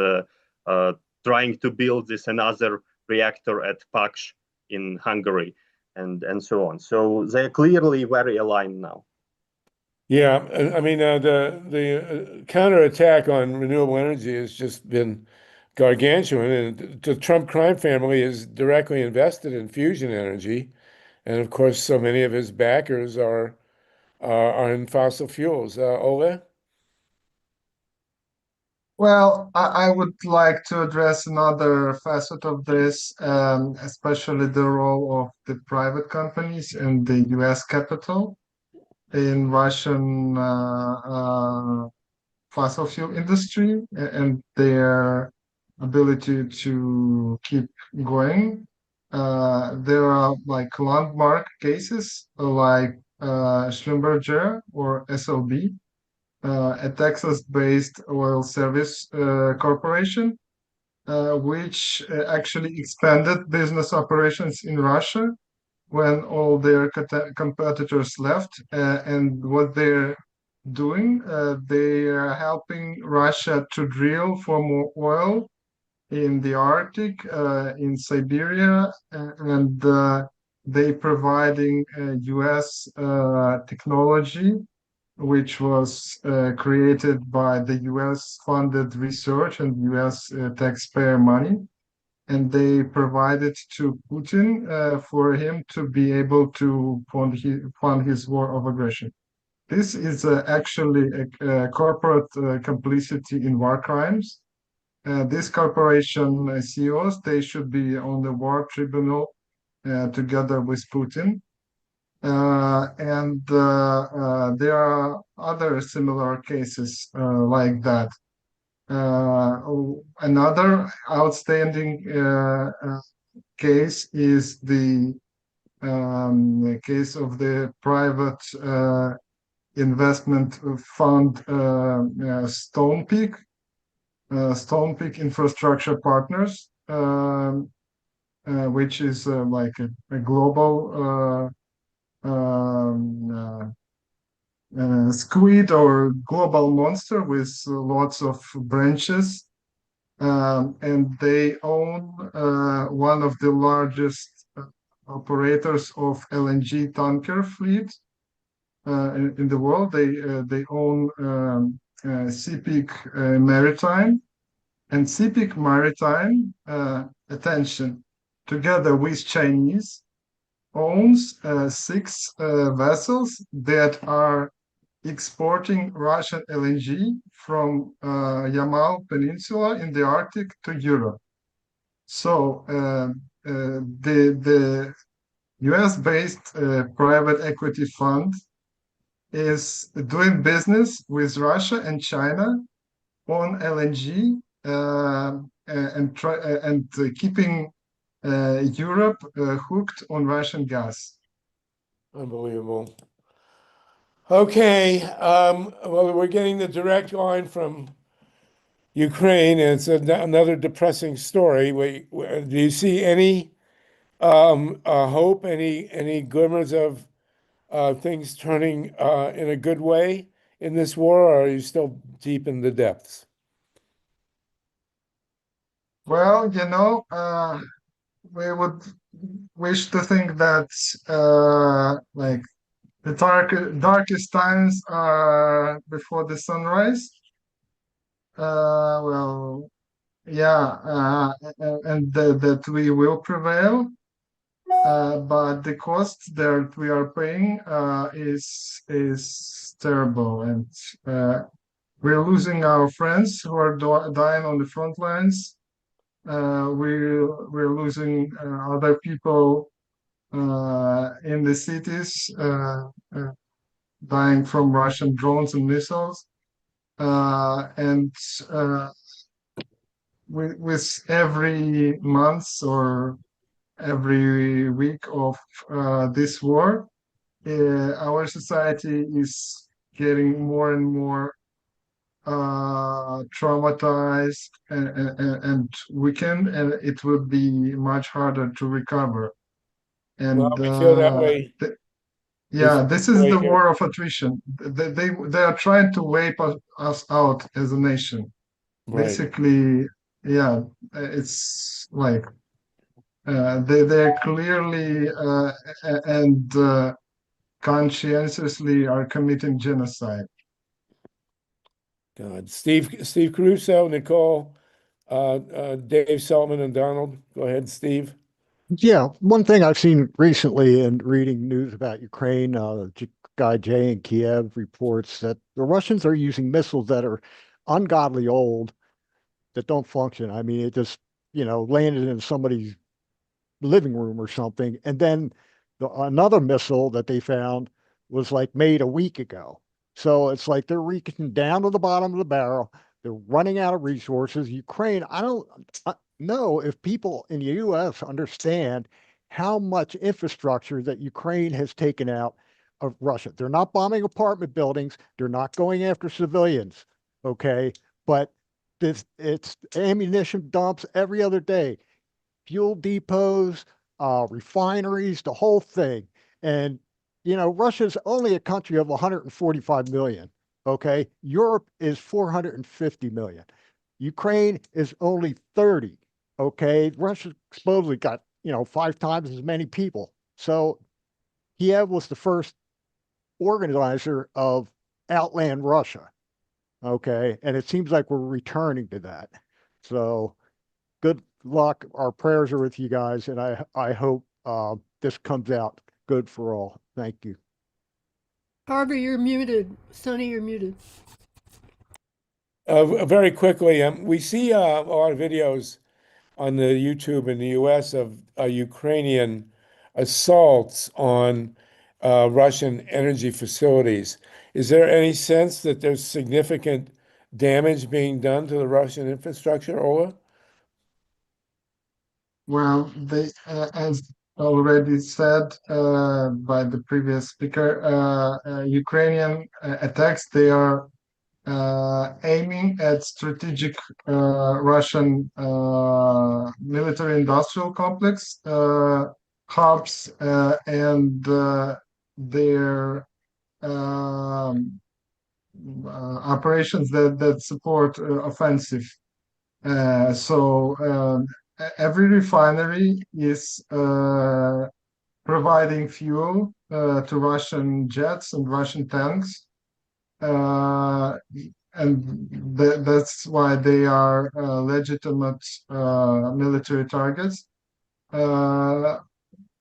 trying to build this another reactor at Paks in Hungary, and so on. So they're clearly very aligned now. Yeah, I mean the counterattack on renewable energy has just been gargantuan, and the Trump crime family is directly invested in fusion energy, and of course, so many of his backers are in fossil fuels. Ole? Well, I would like to address another facet of this, especially the role of the private companies in the US capital in Russian fossil fuel industry and their ability to keep going. There are like landmark cases like Schlumberger or SLB, a Texas-based oil service corporation which actually expanded business operations in Russia when all their competitors left. And what they're doing, they are helping Russia to drill for more oil in the Arctic, in Siberia, and they providing US technology, which was created by the US funded research and US taxpayer money. And they provided to Putin for him to be able to fund his war of aggression. This is actually a corporate complicity in war crimes. This corporation CEOs, they should be on the war tribunal together with Putin. And there are other similar cases like that. Another outstanding case is the case of the private investment fund Stonepeak Infrastructure Partners, which is like a global squid or global monster with lots of branches. And they own one of the largest operators of LNG tanker fleet in the world. They own CPIC Maritime, and CPIC Maritime, attention, together with Chinese, owns 6 vessels that are exporting Russian LNG from Yamal Peninsula in the Arctic to Europe. So the US-based private equity fund is doing business with Russia and China on LNG and keeping Europe hooked on Russian gas. Unbelievable. Okay, well, we're getting the direct line from Ukraine, and it's another depressing story. Do you see any hope, any glimmers of things turning in a good way in this war, or are you still deep in the depths? Well, we would wish to think that like the darkest times are before the sunrise. Well, yeah, and that we will prevail. But the cost that we are paying is terrible, and we're losing our friends who are dying on the front lines. We're losing other people in the cities, dying from Russian drones and missiles. And with every month or every week of this war, our society is getting more and more traumatized and weakened, and it would be much harder to recover. And Well, we feel that way. Yeah, this is the war of attrition. They are trying to wipe us out as a nation. Right. Basically, yeah, it's like they clearly and conscientiously are committing genocide. God, Steve Caruso, Nicole, Dave Saltman, and Donald. Go ahead, Steve. Yeah, one thing I've seen recently in reading news about Ukraine, guy Jay in Kiev reports that the Russians are using missiles that are ungodly old, that don't function. I mean, it just, landed in somebody's living room or something. And then another missile that they found was like made a week ago. So it's like they're reaching down to the bottom of the barrel. They're running out of resources. Ukraine, I don't know if people in the US understand how much infrastructure that Ukraine has taken out of Russia. They're not bombing apartment buildings. They're not going after civilians. Okay. But it's ammunition dumps every other day, fuel depots, refineries, the whole thing. And, Russia's only a country of 145 million. Okay. Europe is 450 million. Ukraine is only 30. Okay. Russia supposedly got, 5 times as many people. So Kiev was the first organizer of Outland Russia. Okay. And it seems like we're returning to that. So good luck. Our prayers are with you guys. And I hope this comes out good for all. Thank you. Harvey, you're muted. Sonny, you're muted. Very quickly, we see a lot of videos on the YouTube in the US of Ukrainian assaults on Russian energy facilities. Is there any sense that there's significant damage being done to the Russian infrastructure, Ola? Well, they, as already said by the previous speaker, Ukrainian attacks, they are aiming at strategic Russian military industrial complex hubs and their operations that support offensive. So every refinery is providing fuel to Russian jets and Russian tanks. And that's why they are legitimate military targets.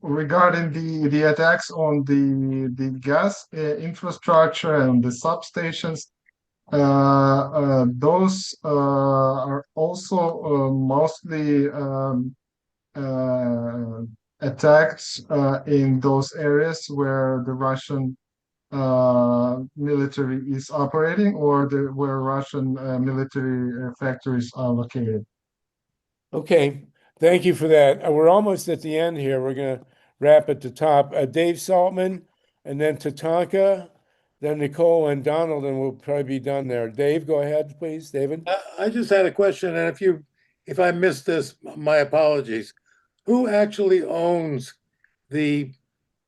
Regarding the attacks on the gas infrastructure and the substations, those are also mostly attacks in those areas where the Russian military is operating or where Russian military factories are located. Okay, thank you for that. We're almost at the end here. We're going to wrap at the top. Dave Saltman, and then Tatanka, then Nicole and Donald, and we'll probably be done there. Dave, go ahead, please, David. I just had a question, and if I missed this, my apologies. Who actually owns the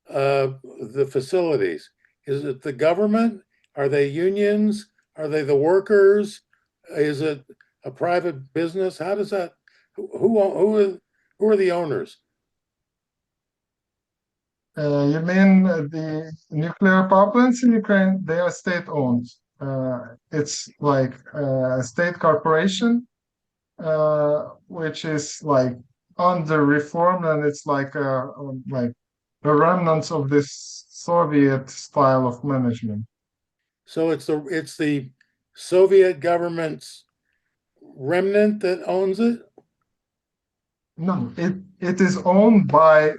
facilities? Is it the government? Are they unions? Are they the workers? Is it a private business? How does that? Who are the owners? You mean the nuclear power plants in Ukraine? They are state-owned. It's like a state corporation, which is like under reform, and it's like a remnants of this Soviet style of management. So it's the Soviet government's remnant that owns it? No, it is owned by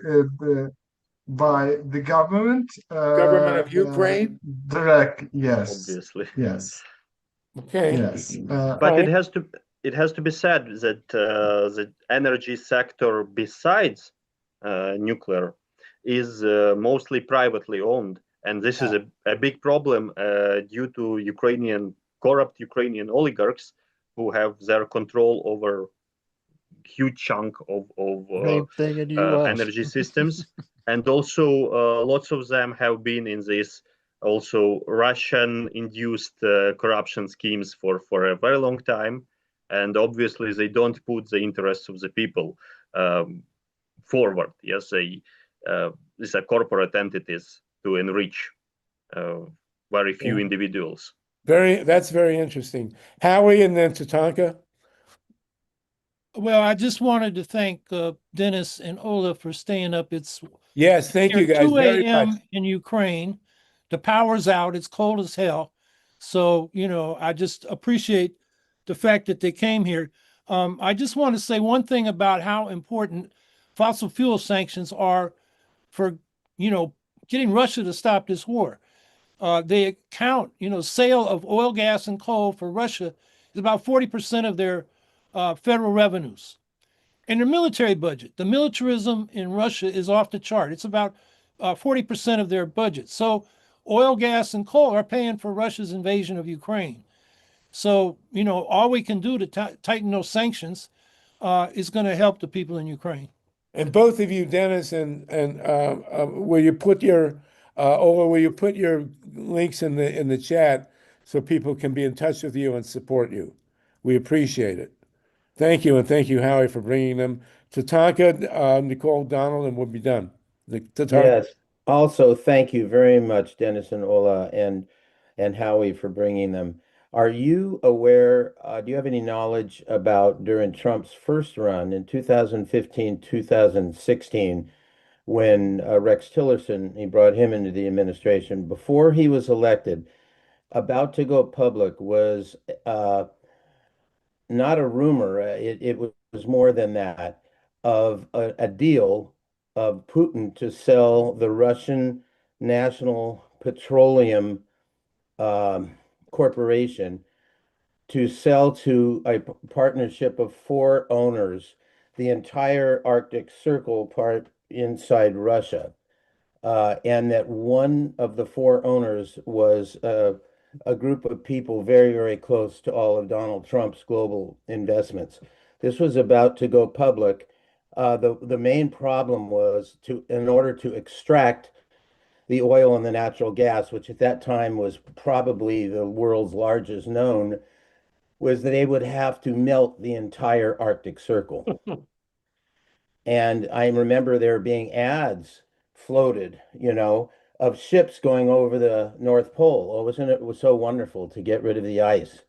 the government. Government of Ukraine? Direct, yes. Obviously. Yes. Okay. Yes. But it has to be said that the energy sector besides nuclear is mostly privately owned, and this is a big problem due to corrupt Ukrainian oligarchs who have their control over huge chunk of energy systems. And also lots of them have been in this also Russian induced corruption schemes for a very long time. And obviously they don't put the interests of the people forward. Yes, these are corporate entities to enrich very few individuals. That's very interesting. Howie and then Tatanka. Well, I just wanted to thank Dennis and Ola for staying up. It's thank you guys 2 very much. a.m. in Ukraine. The power's out. It's cold as hell. So, I just appreciate the fact that they came here. I just want to say one thing about how important fossil fuel sanctions are for, getting Russia to stop this war. They account, sale of oil, gas, and coal for Russia is about 40% of their federal revenues. And their military budget, the militarism in Russia is off the chart. It's about 40% of their budget. So oil, gas, and coal are paying for Russia's invasion of Ukraine. So, all we can do to tighten those sanctions is going to help the people in Ukraine. And both of you, Dennis and will you put your Ola, will you put your links in the chat so people can be in touch with you and support you? We appreciate it. Thank you, and thank you, Howie, for bringing them. Tatanka, Nicole, Donald, and we'll be done. Tatanka. Yes. Also, thank you very much, Dennis and Ola and Howie, for bringing them. Are you aware, do you have any knowledge about during Trump's first run in 2015, 2016, when Rex Tillerson, he brought him into the administration, before he was elected, about to go public was not a rumor, it was more than that, of a deal of Putin to sell the Russian National Petroleum Corporation, to sell to a partnership of 4 owners the entire Arctic Circle part inside Russia. And that one of the 4 owners was a group of people very, very close to all of Donald Trump's global investments. This was about to go public. The main problem was in order to extract the oil and the natural gas, which at that time was probably the world's largest known, was that they would have to melt the entire Arctic Circle. And I remember there being ads floated, of ships going over the North Pole. Oh, wasn't it was so wonderful to get rid of the ice?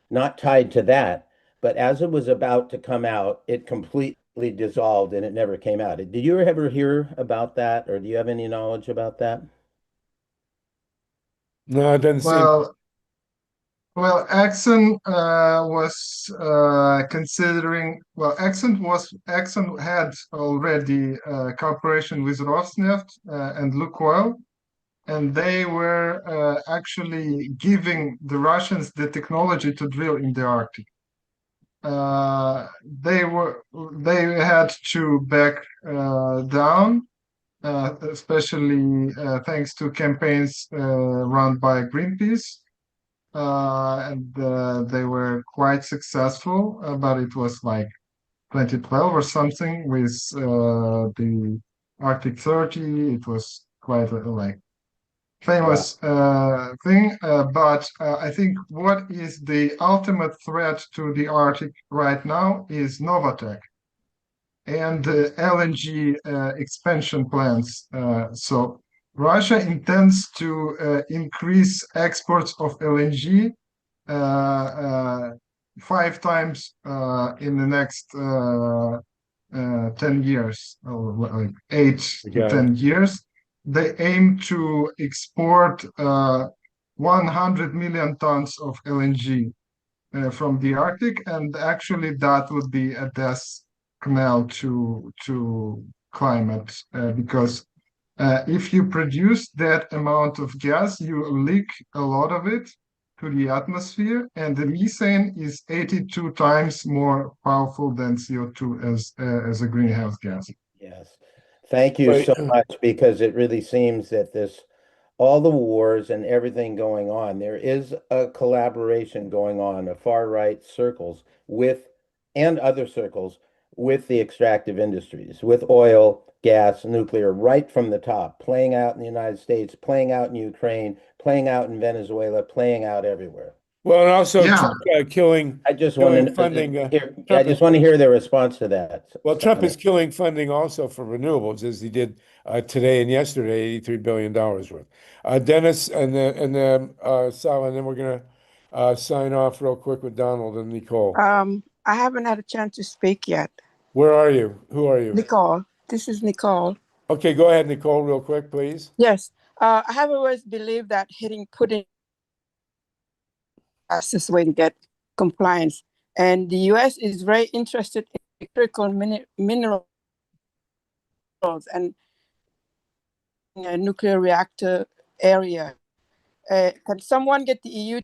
Not tied to that, but as it was about to come out, it completely dissolved and it never came out. Did you ever hear about that, or do you have any knowledge about that? No, it doesn't seem. Well, Exxon was considering. Well, Exxon had already cooperation with Rosneft and Lukoil, and they were actually giving the Russians the technology to drill in the Arctic. They had to back down, especially thanks to campaigns run by Greenpeace. And they were quite successful, but it was like 2012 or something with the Arctic 30. It was quite like famous thing. But I think what is the ultimate threat to the Arctic right now is Novatek and LNG expansion plans. So Russia intends to increase exports of LNG 5 times in the next 10 years, or like 8 to 10 years. They aim to export 100 million tons of LNG from the Arctic, and actually that would be a death knell to climate, because if you produce that amount of gas, you leak a lot of it to the atmosphere, and the methane is 82 times more powerful than CO2 as a greenhouse gas. Yes. Thank you so much, because it really seems that all the wars and everything going on, there is a collaboration going on of far right circles and other circles with the extractive industries, with oil, gas, nuclear, right from the top, playing out in the United States, playing out in Ukraine, playing out in Venezuela, playing out everywhere. Well, and also Trump, killing. I just want to funding. I just want to hear their response to that. Well, Trump is killing funding also for renewables, as he did today and yesterday, $83 billion worth. Dennis and then Sal, and then we're gonna sign off real quick with Donald and Nicole. I haven't had a chance to speak yet. Where are you? Who are you? Nicole. This is Nicole. Okay, go ahead, Nicole, real quick, please. Yes. I have always believed that hitting Putin is the way to get compliance. And the US is very interested in critical minerals and a nuclear reactor area. Can someone get the EU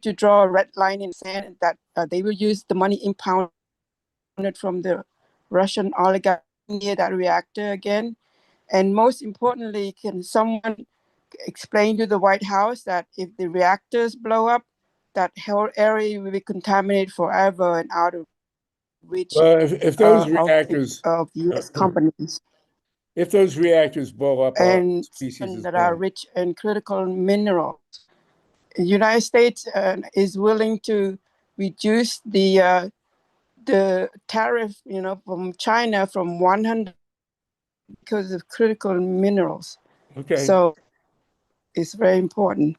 to draw a red line in the sand that they will use the money impounded from the Russian oligarchy near that reactor again? And most importantly, can someone explain to the White House that if the reactors blow up, that whole area will be contaminated forever and out of reach Well, if those reactors, of U.S. companies. if those reactors blow up, all And species is that are gone. rich in critical minerals. The United States is willing to reduce the tariff, from China from 100 because of critical minerals. Okay. So it's very important.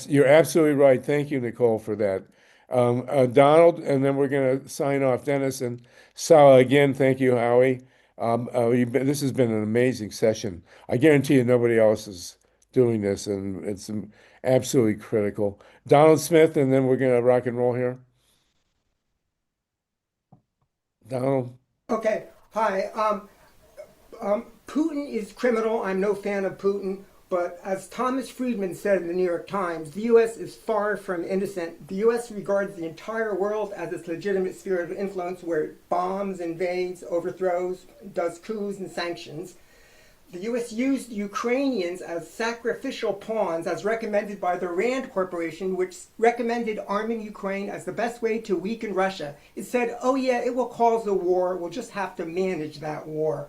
You're absolutely right. Thank you, Nicole, for that. Donald, and then we're going to sign off. Dennis and Sala, again, thank you, Howie. This has been an amazing session. I guarantee you nobody else is doing this, and it's absolutely critical. Donald Smith, and then we're going to rock and roll here. Donald. Okay. Hi. Putin is criminal. I'm no fan of Putin. But as Thomas Friedman said in the New York Times, the U.S. is far from innocent. The U.S. regards the entire world as its legitimate sphere of influence, where it bombs, invades, overthrows, does coups and sanctions. The U.S. used Ukrainians as sacrificial pawns, as recommended by the RAND Corporation, which recommended arming Ukraine as the best way to weaken Russia. It said, oh yeah, it will cause a war, we'll just have to manage that war.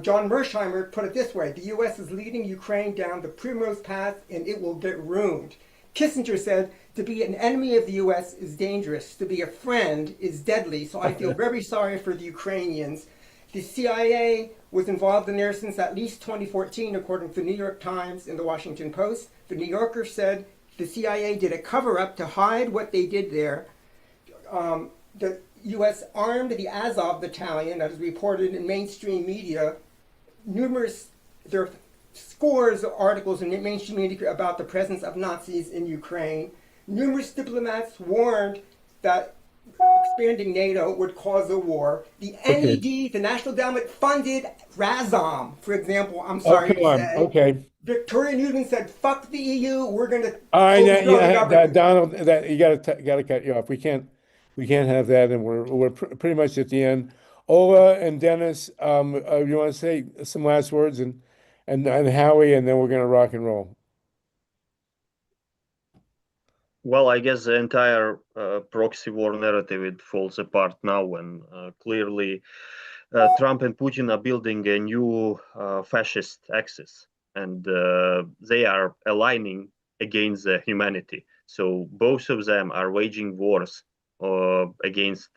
John Mersheimer put it this way: the U.S. is leading Ukraine down the primrose path and it will get ruined. Kissinger said, to be an enemy of the U.S. is dangerous, to be a friend is deadly. So I feel very sorry for the Ukrainians. The CIA was involved in there since at least 2014, according to the New York Times and the Washington Post. The New Yorker said the CIA did a cover-up to hide what they did there. The U.S. armed the Azov battalion, as reported in mainstream media. There are scores of articles in mainstream media about the presence of Nazis in Ukraine. Numerous diplomats warned that expanding NATO would cause a war. The NED, the National Endowment, funded Razom, for example. I'm sorry to say. Okay. Victoria Nuland said, "Fuck the EU. We're going to." All right, Donald, you got to cut you off. We can't have that, and we're pretty much at the end. Ola and Dennis, you want to say some last words, and Howie, and then we're going to rock and roll. Well, I guess the entire proxy war narrative, it falls apart now when clearly Trump and Putin are building a new fascist axis, and they are aligning against humanity. So both of them are waging wars against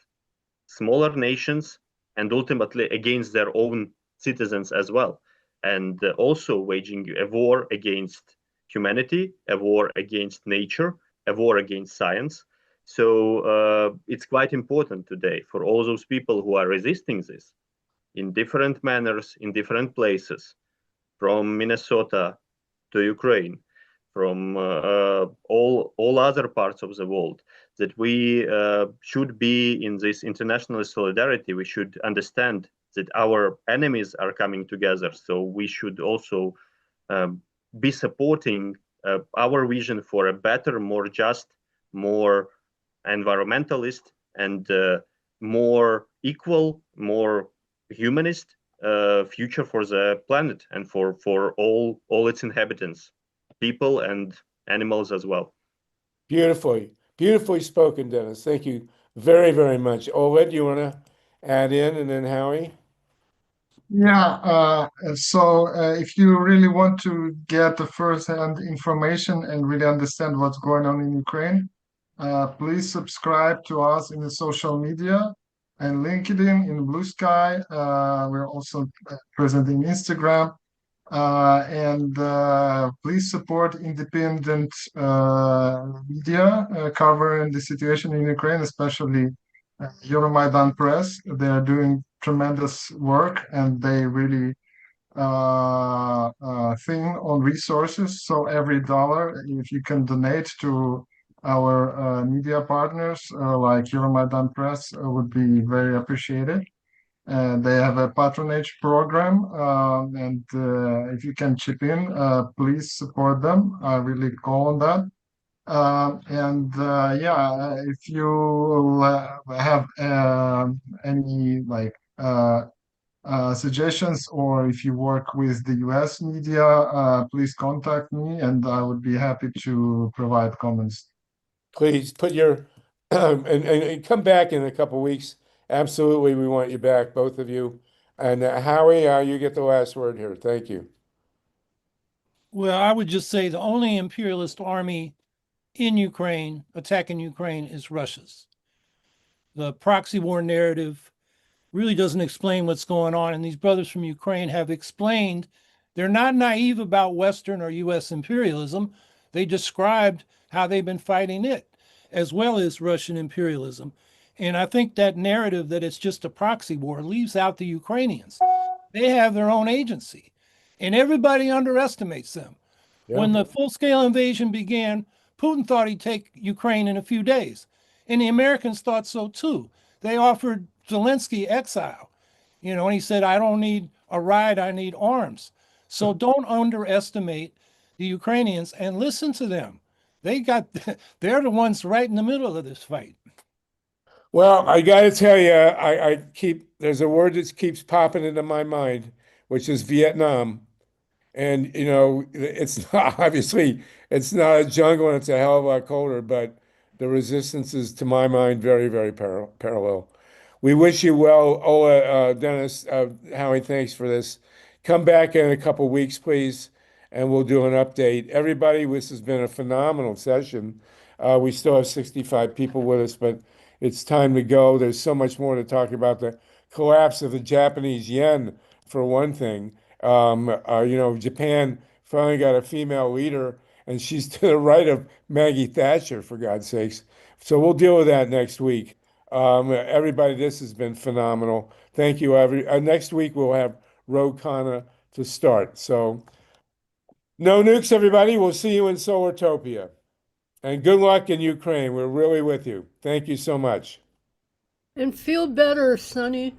smaller nations and ultimately against their own citizens as well, and also waging a war against humanity, a war against nature, a war against science. So it's quite important today for all those people who are resisting this in different manners, in different places, from Minnesota to Ukraine, from all other parts of the world, that we should be in this international solidarity. We should understand that our enemies are coming together. So we should also be supporting our vision for a better, more just, more environmentalist, and more equal, more humanist future for the planet and for all its inhabitants, people and animals as well. Beautifully spoken, Dennis. Thank you very, very much. Ola, do you want to add in, and then Howie? Yeah, if you really want to get the first-hand information and really understand what's going on in Ukraine, please subscribe to us in the social media and LinkedIn, in Blue Sky. We're also present in Instagram. And please support independent media covering the situation in Ukraine, especially Euromaidan Press. They are doing tremendous work, and they really thing on resources. So every dollar, if you can donate to our media partners like Euromaidan Press, would be very appreciated. They have a patronage program, and if you can chip in, please support them. I really call on that. If you have any suggestions, or if you work with the US media, please contact me, and I would be happy to provide comments. please put your and come back in a couple weeks. Absolutely, we want you back, both of you. And Howie, you get the last word here. Thank you. Well, I would just say the only imperialist army in Ukraine attacking Ukraine is Russia's. The proxy war narrative really doesn't explain what's going on. And these brothers from Ukraine have explained they're not naive about Western or US imperialism. They described how they've been fighting it, as well as Russian imperialism. And I think that narrative that it's just a proxy war leaves out the Ukrainians. They have their own agency, and everybody underestimates them. When the full-scale invasion began, Putin thought he'd take Ukraine in a few days, and the Americans thought so too. They offered Zelensky exile, and he said, I don't need a ride, I need arms. So don't underestimate the Ukrainians and listen to them. They're the ones right in the middle of this fight. Well, I got to tell you, there's a word that keeps popping into my mind, which is Vietnam. And, it's not, obviously, it's not a jungle and it's a hell of a lot colder, but the resistance is, to my mind, very, very parallel. We wish you well, Ola, Dennis, Howie, thanks for this. Come back in a couple weeks, please, and we'll do an update. Everybody, this has been a phenomenal session. We still have 65 people with us, but it's time to go. There's so much more to talk about. The collapse of the Japanese yen, for one thing. Japan finally got a female leader, and she's to the right of Maggie Thatcher, for God's sakes. So we'll deal with that next week. Everybody, this has been phenomenal. Thank you. Next week, we'll have Rogue Kana to start. So no nukes, everybody. We'll see you in Solartopia. And good luck in Ukraine. We're really with you. Thank you so much. And feel better, Sonny.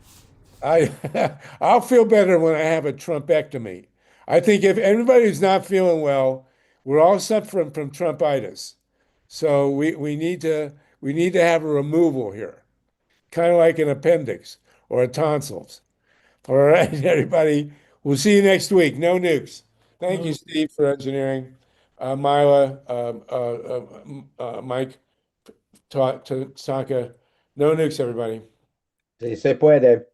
I'll feel better when I have a Trumpectomy. I think if anybody's not feeling well, we're all suffering from Trumpitis. So we need to have a removal here, kind of like an appendix or a tonsils. All right, everybody. We'll see you next week. No nukes. Thank you, Steve, for engineering. MYLA, Mike, Taka. No nukes, everybody. Sí se puede.